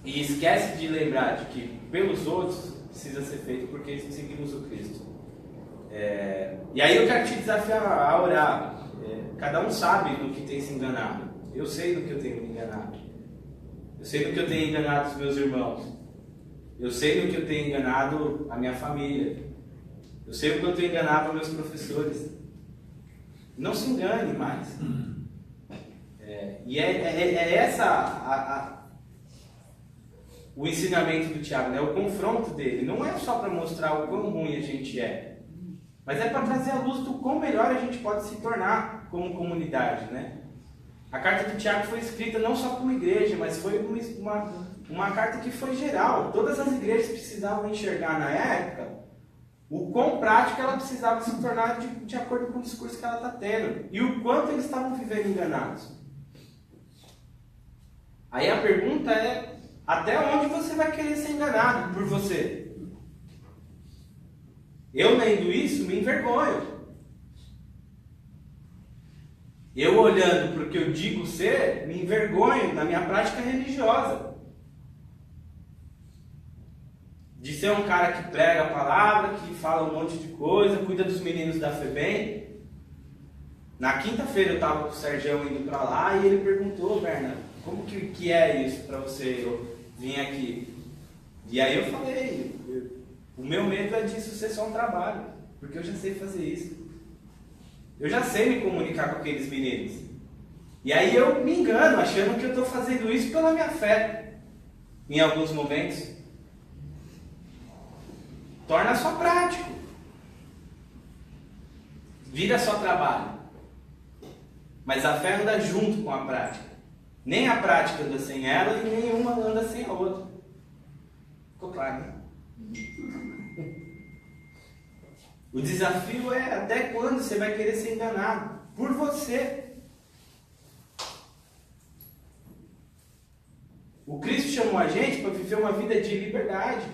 E esquece de lembrar de que pelos outros precisa ser feito porque seguimos o Cristo. E aí eu quero te desafiar a orar. Cada um sabe no que tem se enganado. Eu sei no que eu tenho me enganado. Eu sei no que eu tenho enganado os meus irmãos. Eu sei no que eu tenho enganado a minha família. Eu sei o que eu tenho enganado meus professores. Não se engane mais. E essa o ensinamento do Tiago, né? O confronto dele. Não é só para mostrar o quão ruim a gente é, mas é para trazer a luz do quão melhor a gente pode se tornar como comunidade, né? A carta do Tiago foi escrita não só para uma igreja, mas foi uma carta que foi geral. Todas as igrejas precisavam enxergar na época o quão prática ela precisava se tornar de acordo com o discurso que ela está tendo. E o quanto eles estavam vivendo enganados. Aí a pergunta é, até onde você vai querer ser enganado por você? Eu lendo isso me envergonho. Eu olhando para o que eu digo ser, me envergonho na minha prática religiosa. De ser um cara que prega a palavra, que fala um monte de coisa, cuida dos meninos da FEBEM. Na quinta-feira eu estava com o Sergião indo para lá e ele perguntou: Berna, como que é isso para você vir aqui? E aí eu falei: o meu medo é disso ser só um trabalho, porque eu já sei fazer isso. Eu já sei me comunicar com aqueles meninos. E aí eu me engano, achando que eu estou fazendo isso pela minha fé. Em alguns momentos. Torna só prático. Vira só trabalho. Mas a fé anda junto com a prática. Nem a prática anda sem ela e nenhuma anda sem a outra. Ficou claro, né? O desafio é até quando você vai querer ser enganado por você. O Cristo chamou a gente para viver uma vida de liberdade,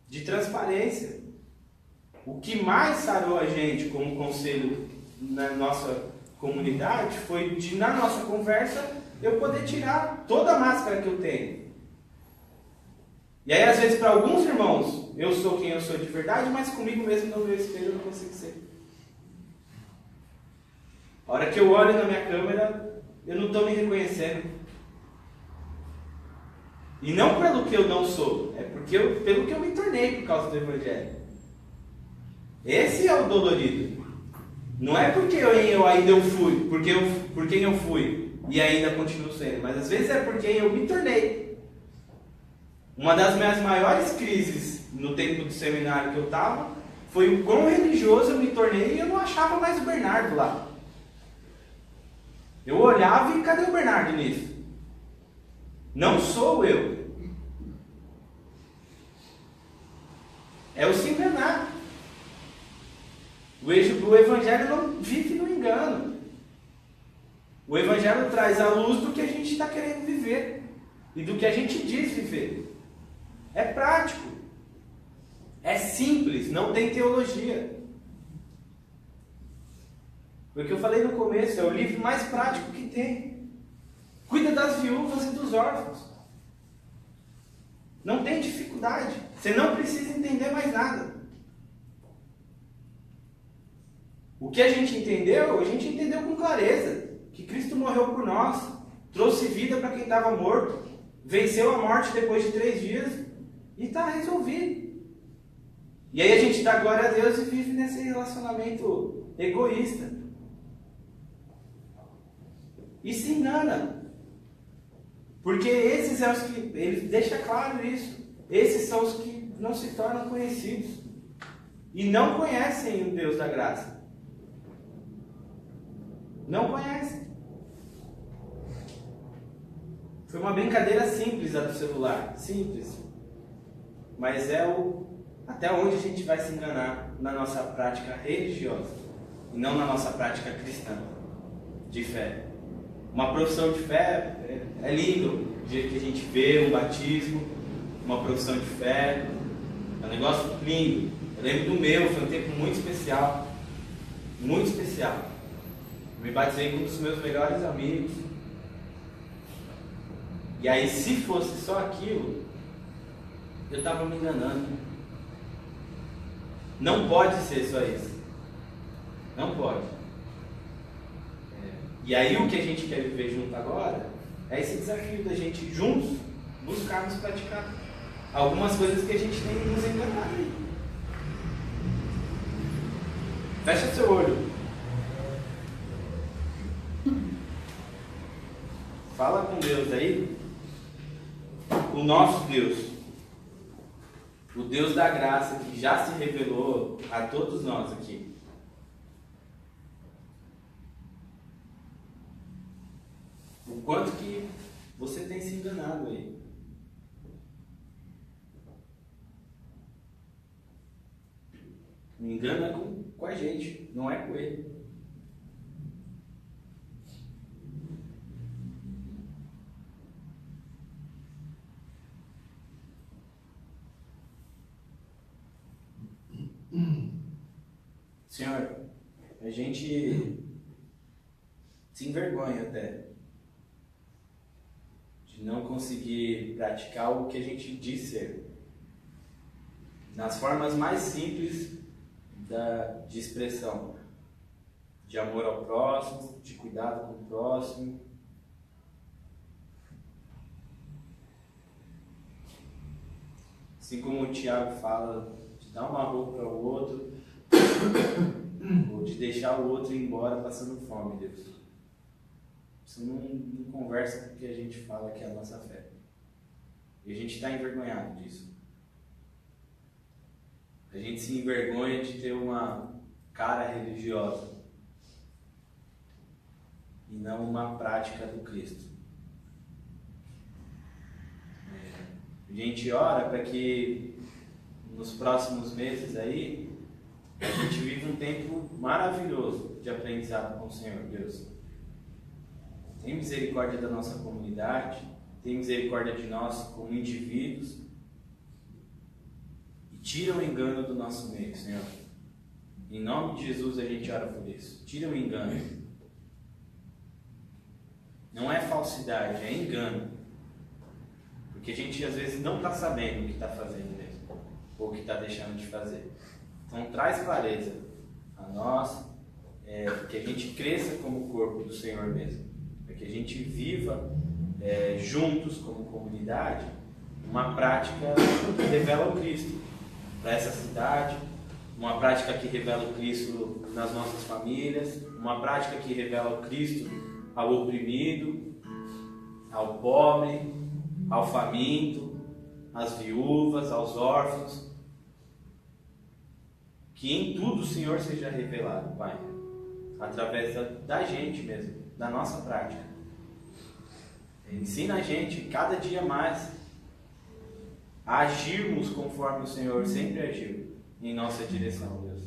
de transparência. O que mais sarou a gente como conselho na nossa comunidade foi de, na nossa conversa, eu poder tirar toda a máscara que eu tenho. E aí, às vezes, para alguns irmãos, eu sou quem eu sou de verdade, mas comigo mesmo no meu espelho eu não consigo ser. A hora que eu olho na minha câmera, eu não estou me reconhecendo. E não pelo que eu não sou, é porque pelo que eu me tornei por causa do Evangelho. Esse é o dolorido. Não é porque eu ainda fui, por quem eu fui e ainda continuo sendo, mas às vezes é por quem eu me tornei. Uma das minhas maiores crises no tempo do seminário que eu estava foi o quão religioso eu me tornei e eu não achava mais o Bernardo lá. Eu olhava e cadê o Bernardo nisso? Não sou eu. É o se enganar. O Evangelho não vive no engano. O Evangelho traz a luz do que a gente está querendo viver e do que a gente diz viver. É prático. É simples, não tem teologia. Foi o que eu falei no começo, é o livro mais prático que tem. Cuida das viúvas e dos órfãos. Não tem dificuldade. Você não precisa entender mais nada. O que a gente entendeu com clareza. Que Cristo morreu por nós, trouxe vida para quem estava morto, venceu a morte depois de 3 dias e está resolvido. E aí a gente dá glória a Deus e vive nesse relacionamento egoísta. E se engana. Porque esses são os que, ele deixa claro isso, esses são os que não se tornam conhecidos. E não conhecem o Deus da graça. Não conhecem. Foi uma brincadeira simples a do celular. Simples. Mas é até onde a gente vai se enganar na nossa prática religiosa. E não na nossa prática cristã. De fé. Uma profissão de fé é lindo. O jeito que a gente vê um batismo. Uma profissão de fé. É um negócio lindo. Eu lembro do meu. Foi um tempo muito especial. Muito especial. Eu me batizei com um dos meus melhores amigos. E aí, se fosse só aquilo, eu estava me enganando. Não pode ser só isso. Não pode. E aí, o que a gente quer viver junto agora é esse desafio da gente, juntos, buscarmos praticar algumas coisas que a gente tem nos enganado aí. Fecha seu olho. Fala com Deus aí. O nosso Deus, o Deus da graça que já se revelou a todos nós aqui. O quanto que você tem se enganado aí. Me engana com a gente, não é com ele. Senhor, a gente se envergonha até de não conseguir praticar o que a gente diz ser, nas formas mais simples de expressão, de amor ao próximo, de cuidado com o próximo. Assim como o Tiago fala, de dar uma roupa para o outro, ou de deixar o outro ir embora passando fome, Deus. Isso não conversa com o que a gente fala que é a nossa fé. E a gente está envergonhado disso. A gente se envergonha de ter uma cara religiosa e não uma prática do Cristo. A gente ora para que nos próximos meses aí a gente viva um tempo maravilhoso de aprendizado com o Senhor Deus. Tem misericórdia da nossa comunidade, tem misericórdia de nós como indivíduos e tira o engano do nosso meio, Senhor. Em nome de Jesus a gente ora por isso. Tira o engano. Não é falsidade, é engano. Porque a gente às vezes não está sabendo o que está fazendo mesmo, ou o que está deixando de fazer. Então traz clareza a nós, que a gente cresça como corpo do Senhor mesmo, para que a gente viva juntos como comunidade uma prática que revela o Cristo para essa cidade, uma prática que revela o Cristo nas nossas famílias, uma prática que revela o Cristo ao oprimido, ao pobre, ao faminto, às viúvas, aos órfãos. Que em tudo o Senhor seja revelado, Pai, através da gente mesmo, da nossa prática. Ensina a gente cada dia mais a agirmos conforme o Senhor sempre agiu em nossa direção, Deus.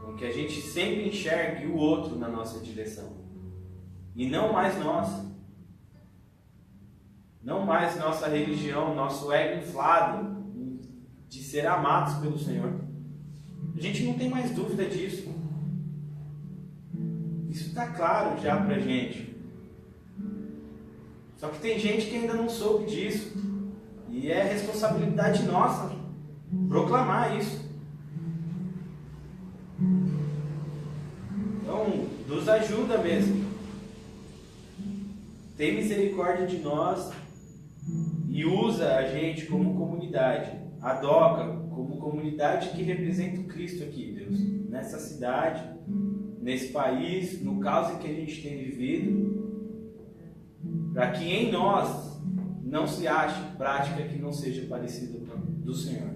Com que a gente sempre enxergue o outro na nossa direção e não mais nós. Não mais nossa religião, nosso ego inflado de ser amados pelo Senhor. A gente não tem mais dúvida disso. Isso está claro já pra gente. Só que tem gente que ainda não soube disso. E é responsabilidade nossa proclamar isso. Então, nos ajuda mesmo. Tem misericórdia de nós e usa a gente como comunidade. A DOCA como comunidade que representa o Cristo aqui, Deus. Nessa cidade, nesse país, no caos em que a gente tem vivido, para que em nós não se ache prática que não seja parecida com a do Senhor.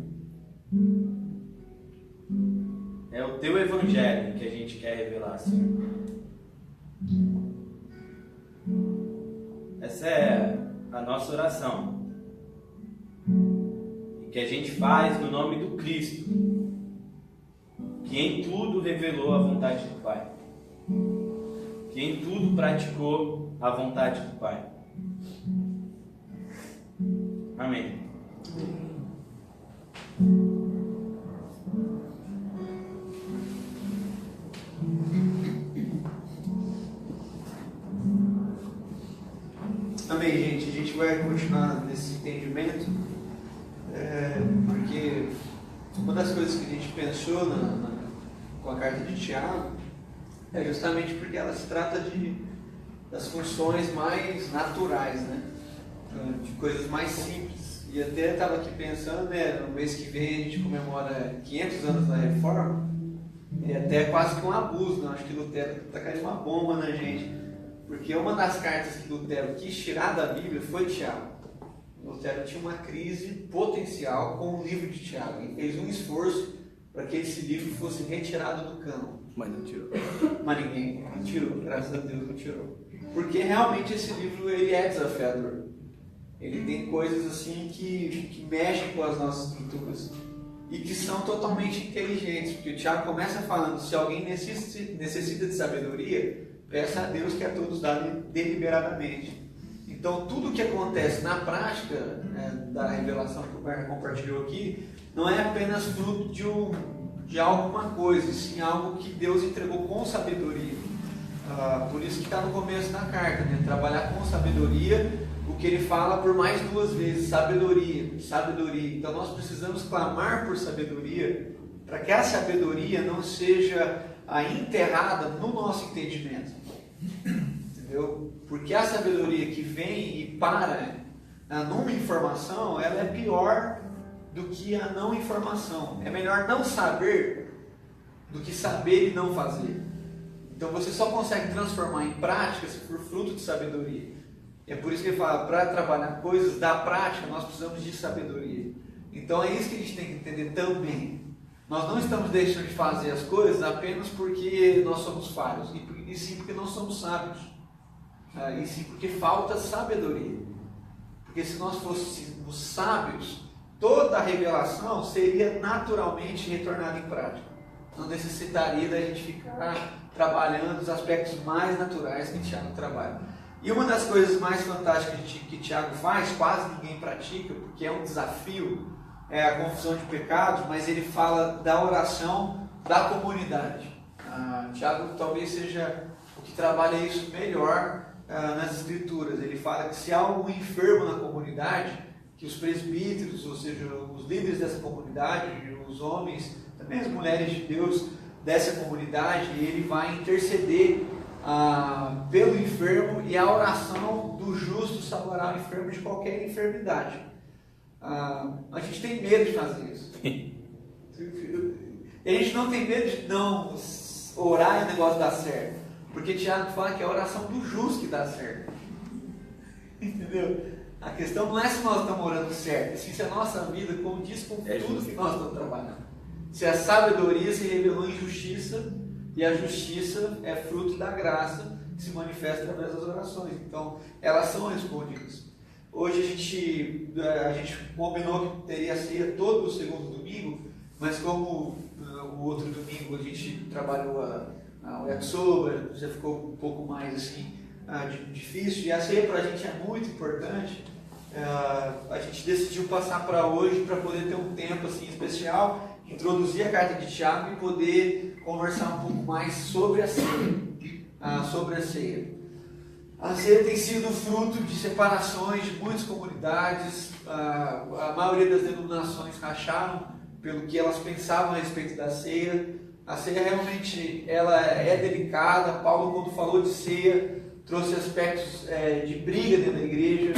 É o Teu Evangelho que a gente quer revelar, Senhor. Essa é a nossa oração. Que a gente faz no nome do Cristo, que em tudo revelou a vontade do Pai, que em tudo praticou a vontade do Pai. Amém. Amém, gente. A gente vai continuar nesse entendimento. Porque uma das coisas que a gente pensou com a carta de Tiago é justamente porque ela se trata das funções mais naturais, né? De coisas mais simples. E até estava aqui pensando, né, no mês que vem a gente comemora 500 anos da Reforma, e até quase que um abuso, né? Acho que Lutero está caindo uma bomba na gente, porque uma das cartas que Lutero quis tirar da Bíblia foi Tiago. Lutero tinha uma crise potencial com o livro de Tiago. Ele fez um esforço para que esse livro fosse retirado do cânon. Mas não tirou. Mas ninguém tirou, graças a Deus não tirou. Porque realmente esse livro ele é desafiador. Ele tem coisas assim que mexem com as nossas estruturas e que são totalmente inteligentes. Porque o Tiago começa falando, se alguém necessita de sabedoria, peça a Deus que a todos dá deliberadamente. Então, tudo que acontece na prática da revelação que o Berna compartilhou aqui, não é apenas fruto de de alguma coisa, e sim algo que Deus entregou com sabedoria. Por isso que está no começo da carta, né? Trabalhar com sabedoria, o que ele fala por mais 2 vezes, sabedoria, sabedoria. Então nós precisamos clamar por sabedoria, para que a sabedoria não seja enterrada no nosso entendimento. Entendeu? Porque a sabedoria que vem e para numa informação, ela é pior do que a não informação. É melhor não saber do que saber e não fazer. Então você só consegue transformar em prática se for fruto de sabedoria. É por isso que ele fala, para trabalhar coisas da prática, nós precisamos de sabedoria. Então é isso que a gente tem que entender também. Nós não estamos deixando de fazer as coisas apenas porque nós somos falhos, e sim porque nós somos sábios. E sim porque falta sabedoria. Porque se nós fôssemos sábios, toda a revelação seria naturalmente retornada em prática. Não necessitaria da gente ficar trabalhando os aspectos mais naturais que Tiago trabalha. E uma das coisas mais fantásticas que Tiago faz, quase ninguém pratica, porque é um desafio, é a confissão de pecados, mas ele fala da oração da comunidade. Tiago talvez seja o que trabalha isso melhor nas escrituras. Ele fala que se há algum enfermo na comunidade, que os presbíteros, ou seja, os líderes dessa comunidade, os homens, também as mulheres de Deus dessa comunidade, ele vai interceder pelo enfermo, e a oração do justo salvará o enfermo de qualquer enfermidade. A gente tem medo de fazer isso. E a gente não tem medo de não orar e o negócio dar certo, porque Tiago fala que é a oração do justo que dá certo. Entendeu? A questão não é se nós estamos orando certo, se a nossa vida condiz com tudo que nós estamos trabalhando. Se a sabedoria se revelou em justiça, e a justiça é fruto da graça que se manifesta através das orações. Então, elas são respondidas. Hoje a gente combinou que teria ceia todo o segundo domingo, mas como o outro domingo a gente trabalhou o yakisoba, já ficou um pouco mais assim difícil, e a ceia para a gente é muito importante. A gente decidiu passar para hoje para poder ter um tempo assim especial, introduzir a carta de Tiago e poder conversar um pouco mais sobre a ceia. A ceia tem sido fruto de separações de muitas comunidades. A maioria das denominações racharam pelo que elas pensavam a respeito da ceia. A ceia realmente ela é delicada. Paulo, quando falou de ceia, trouxe aspectos de briga dentro da igreja.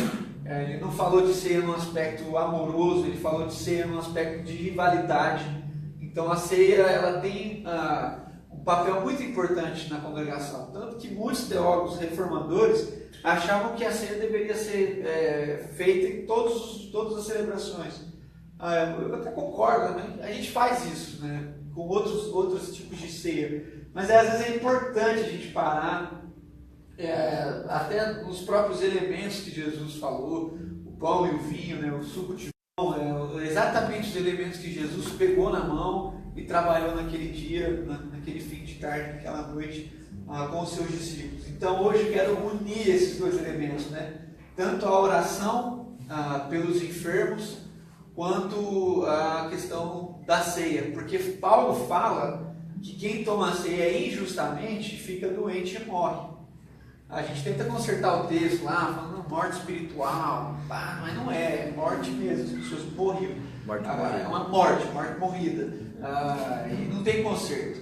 Ele não falou de ceia num aspecto amoroso, ele falou de ceia num aspecto de rivalidade. Então a ceia ela tem um papel muito importante na congregação, tanto que muitos teólogos reformadores achavam que a ceia deveria ser feita em todas as celebrações. Eu até concordo, né? A gente faz isso, né? Com outros tipos de ceia, mas às vezes é importante a gente parar até nos próprios elementos que Jesus falou, o pão e o vinho, né? O suco de exatamente os elementos que Jesus pegou na mão e trabalhou naquele dia, naquele fim de tarde, naquela noite, com os seus discípulos. Então hoje eu quero unir esses 2 elementos, né? Tanto a oração pelos enfermos, quanto a questão da ceia, porque Paulo fala que quem toma a ceia injustamente fica doente e morre. A gente tenta consertar o texto lá, falando morte espiritual, mas não é morte mesmo, as pessoas morriam. É uma morte morrida. E não tem conserto.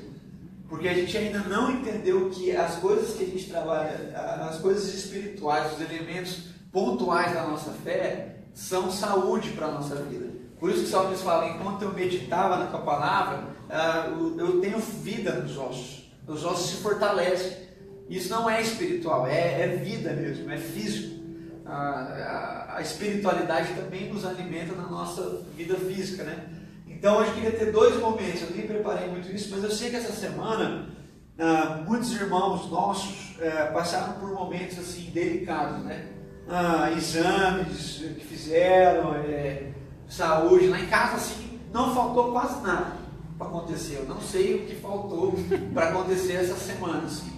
Porque a gente ainda não entendeu que as coisas que a gente trabalha, as coisas espirituais, os elementos pontuais da nossa fé, são saúde para a nossa vida. Por isso que o salmista fala, enquanto eu meditava na tua palavra, eu tenho vida nos ossos. Os ossos se fortalecem. Isso não é espiritual, é vida mesmo, é físico. A espiritualidade também nos alimenta na nossa vida física, né? Então hoje eu queria ter 2 momentos, eu nem preparei muito isso, mas eu sei que essa semana muitos irmãos nossos passaram por momentos assim delicados, né? Exames que fizeram, saúde, lá em casa assim, não faltou quase nada para acontecer. Eu não sei o que faltou para acontecer essa semana, assim.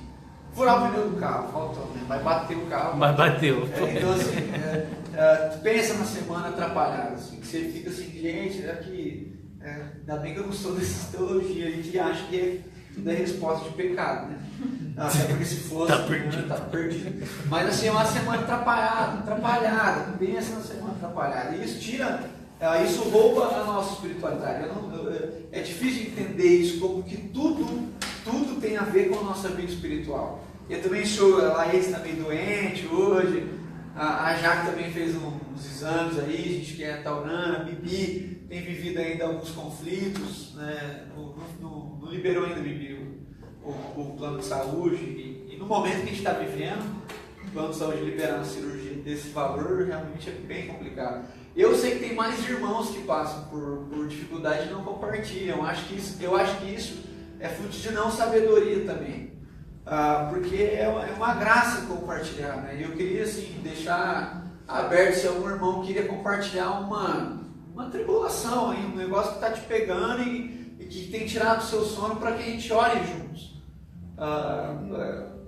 Furar o pneu do carro, faltou, né? Vai bater o carro. Mas bateu. Então assim, pensa na semana atrapalhada, assim, que você fica assim, gente, Ainda bem que eu não sou dessas teologias aí que acha que tudo é resposta de pecado, né? Até porque se fosse, tá perdido. Mas assim, é uma semana atrapalhada, pensa na semana atrapalhada. E isso isso rouba a nossa espiritualidade. É difícil entender isso, como que tudo tem a ver com a nossa vida espiritual. Eu também sou, a Laís está meio doente hoje, a Jaque também fez uns exames aí, a gente que é taurana, a Bibi tem vivido ainda alguns conflitos, né? Não liberou ainda, Bibi, o plano de saúde, e no momento que a gente está vivendo, o plano de saúde liberar uma cirurgia desse valor realmente é bem complicado. Eu sei que tem mais irmãos que passam por dificuldade e não compartilham. Eu acho que isso é fruto de não sabedoria também. Porque é uma graça compartilhar, né? Eu queria assim, deixar aberto se algum irmão queria compartilhar uma tribulação, aí, um negócio que está te pegando e que tem tirado o seu sono, para que a gente ore juntos.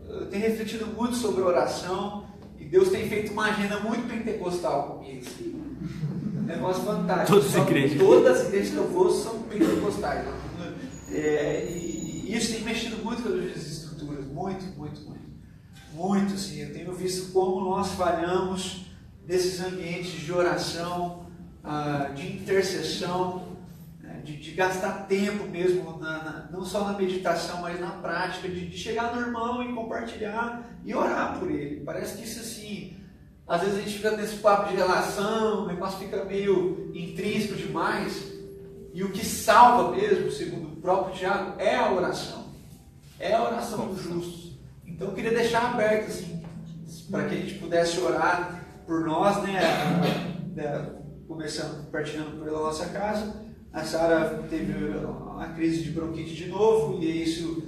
Eu tenho refletido muito sobre oração e Deus tem feito uma agenda muito pentecostal comigo. Assim. Um negócio fantástico. Todas as igrejas que eu vou são pentecostais. E isso tem mexido muito com as estruturas, muito assim. Eu tenho visto como nós falhamos nesses ambientes de oração, de intercessão, de gastar tempo mesmo, não só na meditação, mas na prática, de chegar no irmão e compartilhar e orar por ele. Parece que isso assim, às vezes a gente fica nesse papo de relação, o negócio fica meio intrínseco demais, e o que salva mesmo, segundo o próprio Tiago, é a oração. É a oração dos justos. Então eu queria deixar aberto assim, para que a gente pudesse orar por nós, começando, compartilhando pela nossa casa. A Sara teve uma crise de bronquite de novo, e isso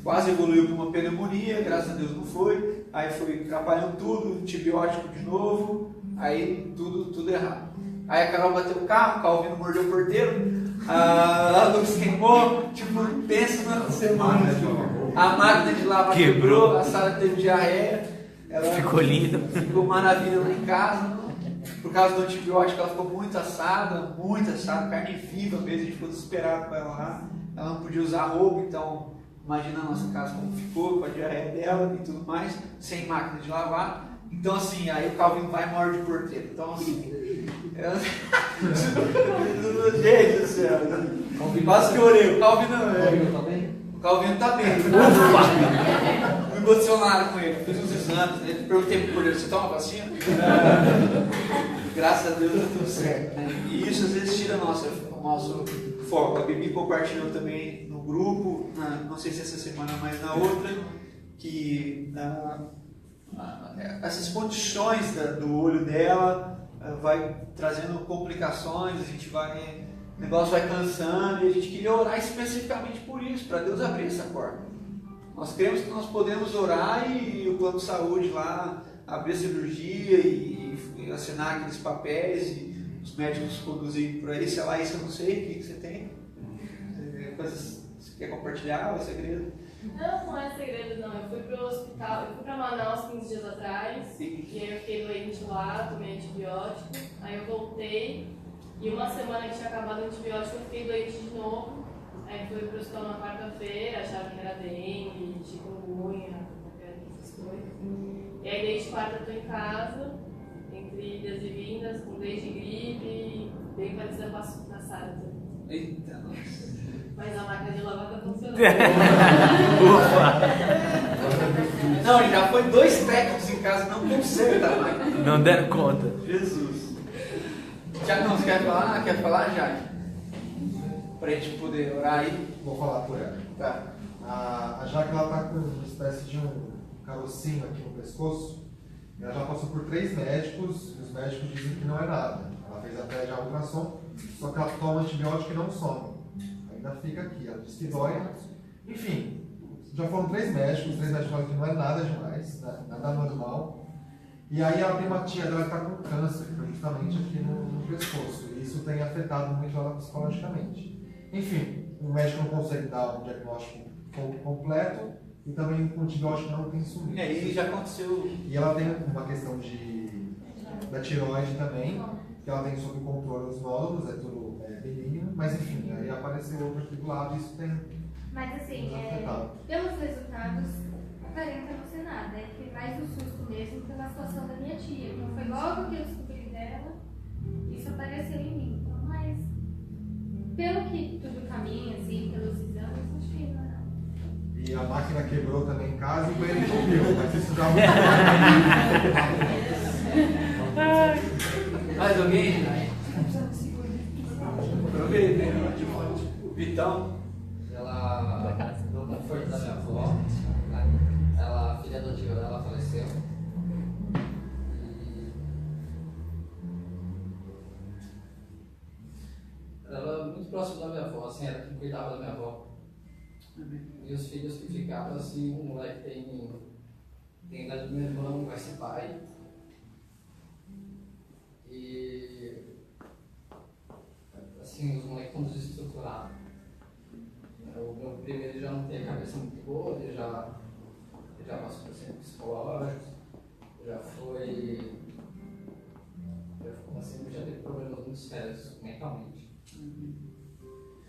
quase evoluiu para uma pneumonia, graças a Deus não foi. Aí foi atrapalhando tudo, antibiótico de novo, aí tudo errado. Aí a Carol bateu o carro, o Calvino mordeu o porteiro, a luz queimou, pensa na semana. A máquina de lavar quebrou, a Sara teve diarreia, ela ficou linda, ficou maravilha lá em casa. Por causa do antibiótico, ela ficou muito assada, carne viva mesmo, a gente ficou desesperado com ela lá. Ela não podia usar roupa, então imagina a nossa casa como ficou, com a diarreia dela e tudo mais, sem máquina de lavar. Então assim, aí o Calvino vai e morde o porteiro. Então assim, gente do céu, quase que eu orei. O Calvino tá bem. Me emocionaram com ele, fiz uns exames, né? Perguntei pro porteiro, você toma vacina? Graças a Deus deu tudo certo, né? E isso às vezes tira o nosso foco. A Bibi compartilhou também no grupo, não sei se essa semana, mas na outra, que essas condições do olho dela vai trazendo complicações, o negócio vai cansando, e a gente queria orar especificamente por isso, para Deus abrir essa porta. Nós cremos que nós podemos orar e o plano de saúde lá abrir a cirurgia e assinar aqueles papéis e os médicos conduzirem por aí. Sei lá, isso eu não sei, o que você tem? Coisas que você quer compartilhar, é segredo? Não é segredo não. Eu fui pro hospital, eu fui pra Manaus 15 dias atrás, e aí eu fiquei doente lá, tomei antibiótico, aí eu voltei, e uma semana que tinha acabado o antibiótico eu fiquei doente de novo, aí fui pro hospital na quarta-feira, acharam que era dengue, chikungunya, essas coisas. E aí desde quarta eu tô em casa, entre idas e vindas, com vez de gripe, bem parecida com a Sara. Eita, nossa. Mas a máquina de lavar tá funcionando. Não, já foi 2 técnicos em casa, não conserta a máquina. Não deram conta. Jesus. Já não, você quer falar, Jaque? Pra gente poder orar aí. Vou falar por ela. Tá. A Jaque, ela tá com uma espécie de um carocinho aqui no pescoço. Ela já passou por 3 médicos, e os médicos dizem que não é nada. Ela fez até já ultrassom, só que ela toma antibiótico e não some. Ainda fica aqui, ela diz que dói. Enfim, já foram 3 médicos, os 3 médicos falam que não é nada demais, nada normal. E aí ela tem uma tia dela que está com câncer, justamente aqui no pescoço. E isso tem afetado muito ela psicologicamente. Enfim, o médico não consegue dar um diagnóstico completo e também o antibiótico não tem sumido. E aí já aconteceu. E ela tem uma questão da tireoide também. que ela tem sob controle os nódulos, é tudo benigno, mas enfim, aí apareceu outro aqui do lado e isso tem. Mas assim, pelos resultados, aparenta não ser nada. É que mais o susto mesmo pela situação da minha tia. Então foi logo que eu descobri dela, isso apareceu em mim. Então, mas pelo que tudo caminha, assim, pelos exames, acho que não é nada. E a máquina quebrou também em casa e o banheiro entupiu, mas isso já Mais alguém? O Vitão. Ela, no conforto da minha avó, ela, a filha adotiva dela faleceu. E ela muito próximo da minha avó, assim, era quem cuidava da minha avó. E os filhos que ficavam, assim, um moleque tem idade do meu irmão, vai ser pai. E assim, os moleques estão desestruturados. O meu primo ele já não tem a cabeça muito boa, ele já passou por centro psicológico, já teve problemas muito sérios mentalmente.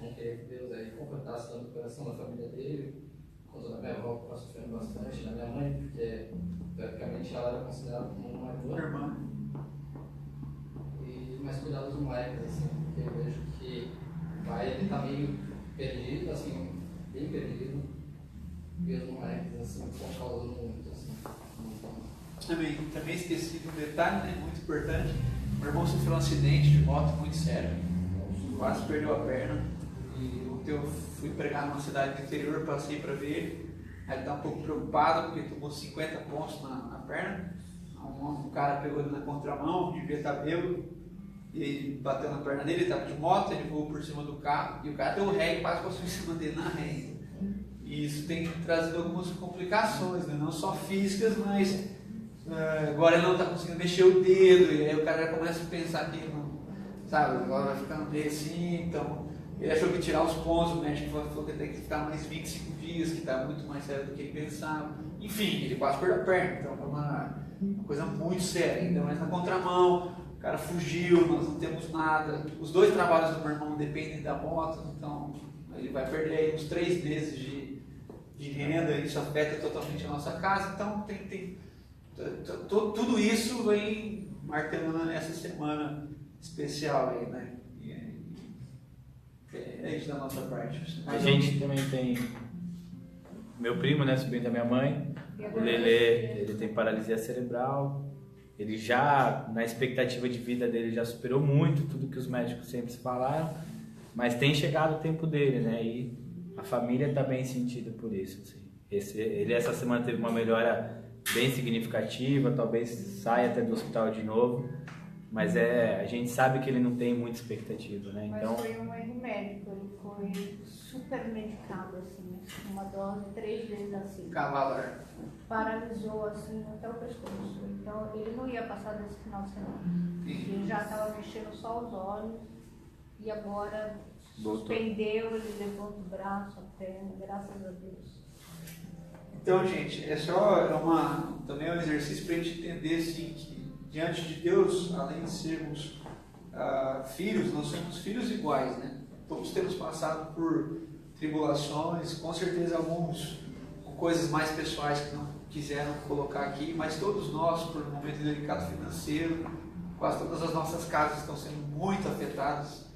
Não queria que Deus aí confortasse tanto o coração da família dele, quanto da minha avó, que está sofrendo bastante, da minha mãe, porque teoricamente ela era considerada como uma irmã. Mais cuidar dos moleques, assim, porque eu vejo que o pai ele tá meio perdido, assim, bem perdido, e os moleques, assim, estão causando muito, assim. Também esqueci de um detalhe, né, muito importante. Meu irmão sofreu um acidente de moto muito sério, quase perdeu a perna, e eu fui pregar numa cidade do interior, passei para ver ele. Aí ele tá um pouco preocupado porque tomou 50 pontos na perna. Um cara pegou ele na contramão, devia estar bêbado. E ele bateu na perna dele, ele estava de moto, ele voou por cima do carro e o cara deu ré e quase passou em cima dele na ré. E isso tem trazido algumas complicações, né? Não só físicas, mas agora ele não está conseguindo mexer o dedo, e aí o cara já começa a pensar que não, sabe, agora vai ficando meio assim, então ele achou que tirar os pontos, o médico falou que tem que ficar mais 25 dias, que está muito mais sério do que ele pensava. Enfim, ele quase perdeu a perna, então foi uma coisa muito séria, ainda mais na contramão. O cara fugiu, nós não temos nada. Os dois trabalhos do meu irmão dependem da moto, então ele vai perder aí uns 3 meses de renda, isso afeta totalmente a nossa casa. Então tudo isso vem marcando nessa semana especial aí, né? É isso da nossa parte. A gente também tem meu primo, né, sobrinho da minha mãe, o Lelê, ele tem paralisia cerebral. Ele já, na expectativa de vida dele, já superou muito tudo que os médicos sempre falaram, mas tem chegado o tempo dele, né? E a família está bem sentida por isso. Assim. Ele essa semana teve uma melhora bem significativa, talvez saia até do hospital de novo, mas a gente sabe que ele não tem muita expectativa, né? Mas então, foi um erro médico, ele foi super medicado, assim, uma dose 3 vezes assim. Cavalar. Paralisou assim até o pescoço. Então ele não ia passar desse final de semana. Ele já estava mexendo só os olhos e agora suspendeu, ele levanta o braço, a perna, graças a Deus. Então, gente, também é um exercício para a gente entender assim, que diante de Deus, além de sermos filhos, nós somos filhos iguais, né? Todos temos passado por tribulações, com certeza alguns com coisas mais pessoais que não quiseram colocar aqui, mas todos nós, por um momento delicado financeiro, quase todas as nossas casas estão sendo muito afetadas,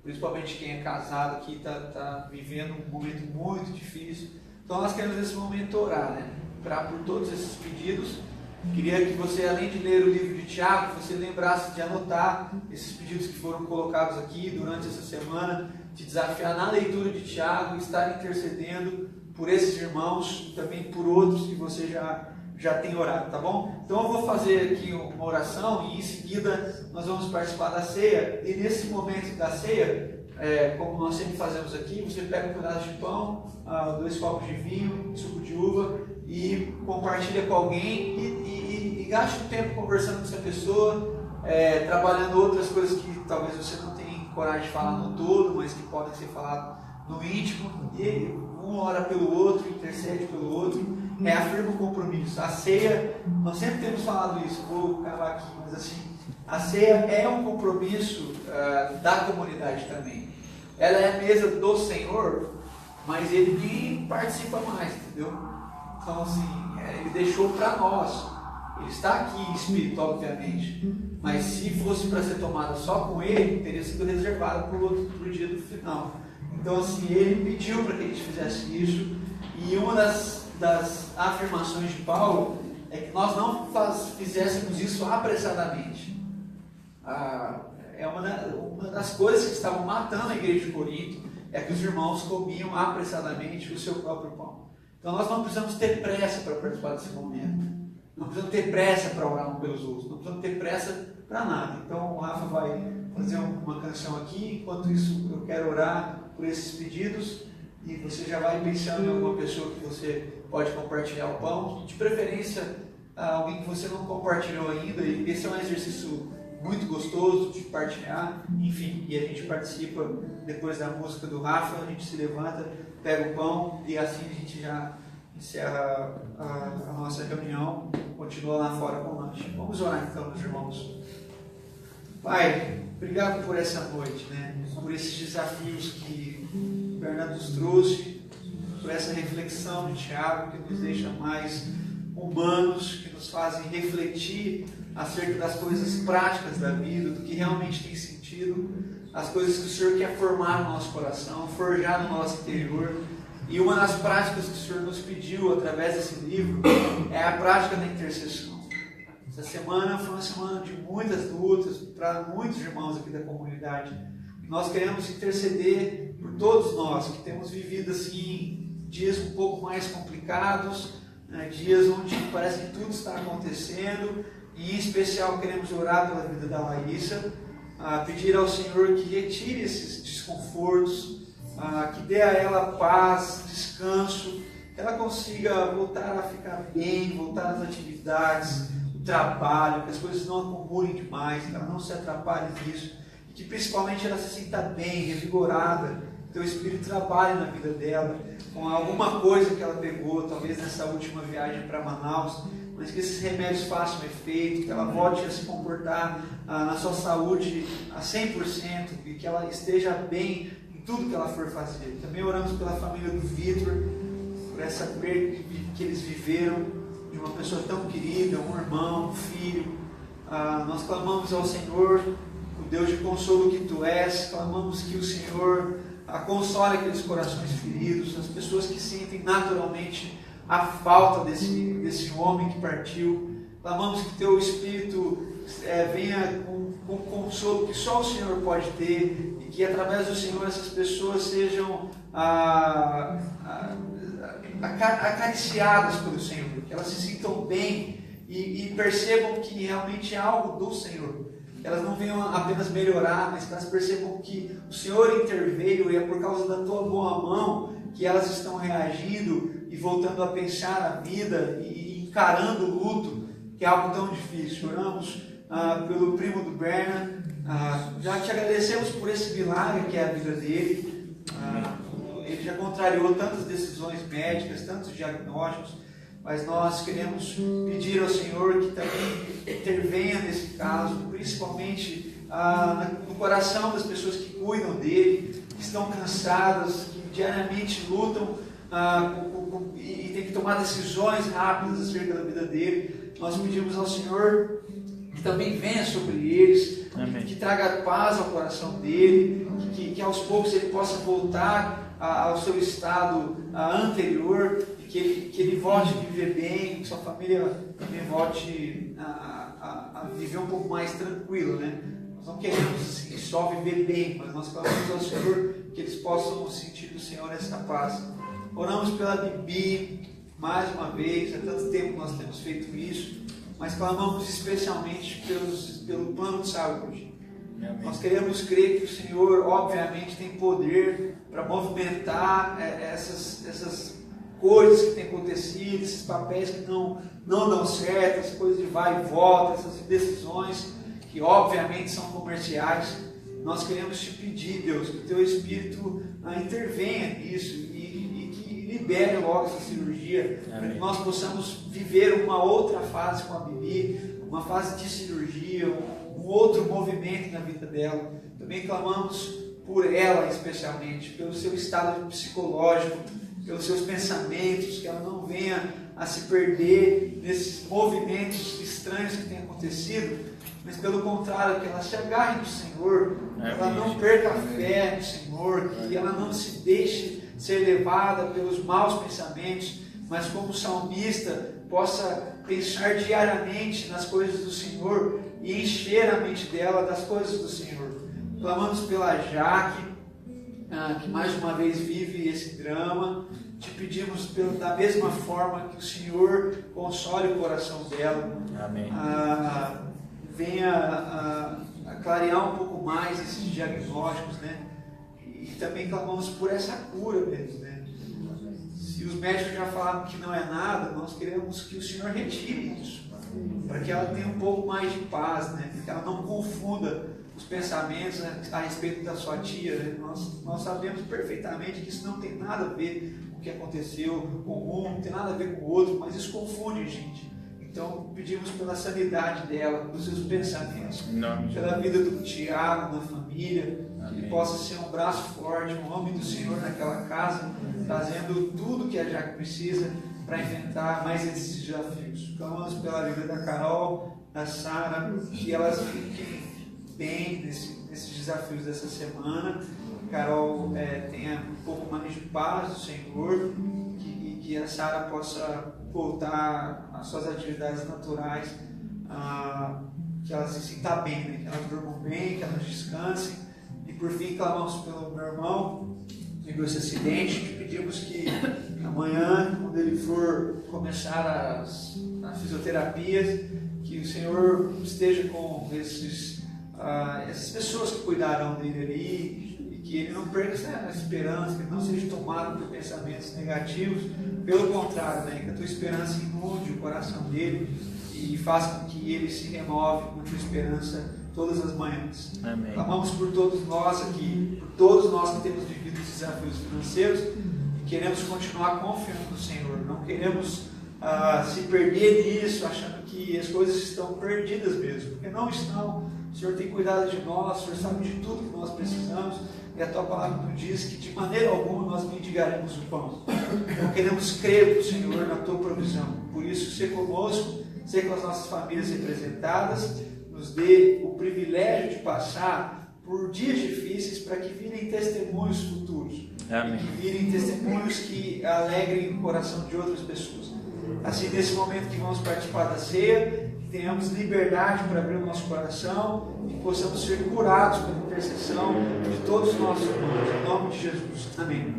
principalmente quem é casado aqui está vivendo um momento muito difícil. Então nós queremos nesse momento orar, né? Por todos esses pedidos. Queria que você, além de ler o livro de Tiago, você lembrasse de anotar esses pedidos que foram colocados aqui durante essa semana, te desafiar na leitura de Tiago, estar intercedendo por esses irmãos e também por outros que você já tem orado, tá bom? Então eu vou fazer aqui uma oração e em seguida nós vamos participar da ceia. E nesse momento da ceia, como nós sempre fazemos aqui, você pega um pedaço de pão, 2 copos de vinho, suco de uva e compartilha com alguém e gaste um tempo conversando com essa pessoa, trabalhando outras coisas que talvez você não tenha coragem de falar no todo, mas que podem ser faladas no íntimo, e um ora pelo outro, intercede pelo outro, reafirma o compromisso. A ceia, nós sempre temos falado isso, vou acabar aqui, mas assim, A ceia é um compromisso da comunidade também. Ela é a mesa do Senhor, mas Ele nem participa mais, entendeu? Então, assim, Ele deixou para nós. Ele está aqui em espírito, obviamente, mas se fosse para ser tomada só com Ele, teria sido reservada para o dia do final. Então, assim, Ele pediu para que a gente fizesse isso, e uma das afirmações de Paulo é que nós não fizéssemos isso apressadamente. É uma das coisas que estavam matando a igreja de Corinto, é que os irmãos comiam apressadamente o seu próprio pão. Então nós não precisamos ter pressa para participar desse momento. Não precisamos ter pressa para orar uns pelos outros. Não precisamos ter pressa para nada. Então o Rafa vai fazer uma canção aqui. Enquanto isso eu quero orar por esses pedidos. E você já vai pensando em alguma pessoa que você pode compartilhar o pão. De preferência, alguém que você não compartilhou ainda. E esse é um exercício muito gostoso de partilhar. Enfim, e a gente participa depois da música do Rafa. A gente se levanta, pega o pão e assim a gente já encerra a nossa reunião. Continua lá fora com o lanche. Vamos orar então, meus irmãos. Pai, obrigado por essa noite, né? Por esses desafios que o Bernardo nos trouxe, por essa reflexão de Tiago que nos deixa mais humanos, que nos fazem refletir acerca das coisas práticas da vida, do que realmente tem sentido, as coisas que o Senhor quer formar no nosso coração, forjar no nosso interior. E uma das práticas que o Senhor nos pediu através desse livro é a prática da intercessão. Essa semana foi uma semana de muitas lutas para muitos irmãos aqui da comunidade. Nós queremos interceder por todos nós que temos vivido assim dias um pouco mais complicados, né, dias onde parece que tudo está acontecendo, e em especial queremos orar pela vida da Laísa, pedir ao Senhor que retire esses desconfortos, que dê a ela paz, descanso, que ela consiga voltar a ficar bem, voltar às atividades, o trabalho, que as coisas não acumulem demais, que ela não se atrapalhe disso, e que principalmente ela se sinta bem, revigorada, que o Espírito trabalhe na vida dela, com alguma coisa que ela pegou, talvez nessa última viagem para Manaus, mas que esses remédios façam efeito, que ela volte a se comportar na sua saúde a 100%, e que ela esteja bem em tudo que ela for fazer. Também oramos pela família do Vitor, por essa perda que eles viveram, de uma pessoa tão querida, um irmão, um filho. Nós clamamos ao Senhor, o Deus de consolo que Tu és, clamamos que o Senhor console aqueles corações feridos, as pessoas que sentem naturalmente a falta desse homem que partiu. Clamamos que Teu Espírito venha com o consolo que só o Senhor pode ter, e que através do Senhor essas pessoas sejam acariciadas pelo Senhor, que elas se sintam bem e percebam que realmente é algo do Senhor. Elas não venham apenas melhorar, mas que elas percebam que o Senhor interveio e é por causa da Tua boa mão que elas estão reagindo e voltando a pensar a vida e encarando o luto, que é algo tão difícil. Oramos pelo primo do Berna, já te agradecemos por esse milagre que é a vida dele. Ele já contrariou tantas decisões médicas, tantos diagnósticos, mas nós queremos pedir ao Senhor que também intervenha nesse caso, principalmente no coração das pessoas que cuidam dele, que estão cansadas, que diariamente lutam e tem que tomar decisões rápidas acerca da vida dele. Nós pedimos ao Senhor que também venha sobre eles, que traga paz ao coração dele, que aos poucos ele possa voltar ao seu estado anterior, e que ele volte a viver bem, que sua família também volte a viver um pouco mais tranquilo, né? Nós não queremos assim, só viver bem, mas nós clamamos ao Senhor que eles possam sentir do Senhor essa paz. Oramos pela Bibi, mais uma vez, há tanto tempo nós temos feito isso, mas clamamos especialmente pelo plano de saúde. Amém. Nós queremos crer que o Senhor, obviamente, tem poder para movimentar essas coisas que têm acontecido, esses papéis que não dão certo, essas coisas de vai e volta, essas decisões que obviamente são comerciais. Nós queremos te pedir, Deus, que o Teu Espírito intervenha nisso e que libere logo essa cirurgia, para que nós possamos viver uma outra fase com a Bibi, uma fase de cirurgia, um outro movimento na vida dela. Também clamamos por ela especialmente, pelo seu estado psicológico, pelos seus pensamentos, que ela não venha a se perder nesses movimentos estranhos que têm acontecido, mas pelo contrário, que ela se agarre no Senhor, que ela não perca a fé no Senhor, que ela não se deixe ser levada pelos maus pensamentos, mas como salmista possa pensar diariamente nas coisas do Senhor e encher a mente dela das coisas do Senhor. Clamamos pela Jaque, que mais uma vez vive esse drama. Te pedimos da mesma forma que o Senhor console o coração dela. Amém. Venha a clarear um pouco mais esses diagnósticos, né? E também clamamos por essa cura mesmo, né? Se os médicos já falaram que não é nada, nós queremos que o Senhor retire isso, para que ela tenha um pouco mais de paz, né? Que ela não confunda os pensamentos, né, a respeito da sua tia, né? Nós sabemos perfeitamente que isso não tem nada a ver com o que aconteceu com um, não tem nada a ver com o outro, mas isso confunde a gente. Então pedimos pela sanidade dela, pelos seus pensamentos, pela vida do Tiago, na família, que ele possa ser um braço forte, um homem do Senhor naquela casa, trazendo tudo que a Jaque precisa para enfrentar mais esses desafios. Clamamos pela vida da Carol, da Sara, que elas fiquem bem nesses desafios dessa semana. Carol tenha um pouco mais de paz do Senhor, que a Sara possa voltar às suas atividades naturais, que ela se sinta bem, né? Que elas durmam bem, que elas descansem. E por fim clamamos pelo meu irmão, teve esse acidente, te pedimos que amanhã, quando ele for começar as fisioterapias, que o Senhor esteja com essas pessoas que cuidarão dele ali, e que ele não perca a esperança, que ele não seja tomado por pensamentos negativos, pelo contrário, né, que a tua esperança inunde o coração dele e faça com que ele se renove com a tua esperança todas as manhãs. Amém. Clamamos por todos nós aqui, por todos nós que temos vivido os desafios financeiros e queremos continuar confiando no Senhor, não queremos se perder nisso, achando que as coisas estão perdidas mesmo, porque não estão. O Senhor tem cuidado de nós, o Senhor sabe de tudo que nós precisamos, e a Tua palavra nos diz que de maneira alguma nós mendigaremos o pão. Então queremos crer no Senhor, na Tua provisão. Por isso, ser conosco, ser com as nossas famílias representadas, nos dê o privilégio de passar por dias difíceis para que virem testemunhos futuros. Amém. E que virem testemunhos que alegrem o coração de outras pessoas. Assim, nesse momento que vamos participar da ceia, tenhamos liberdade para abrir o nosso coração e possamos ser curados pela intercessão de todos os nossos irmãos. Em nome de Jesus. Amém.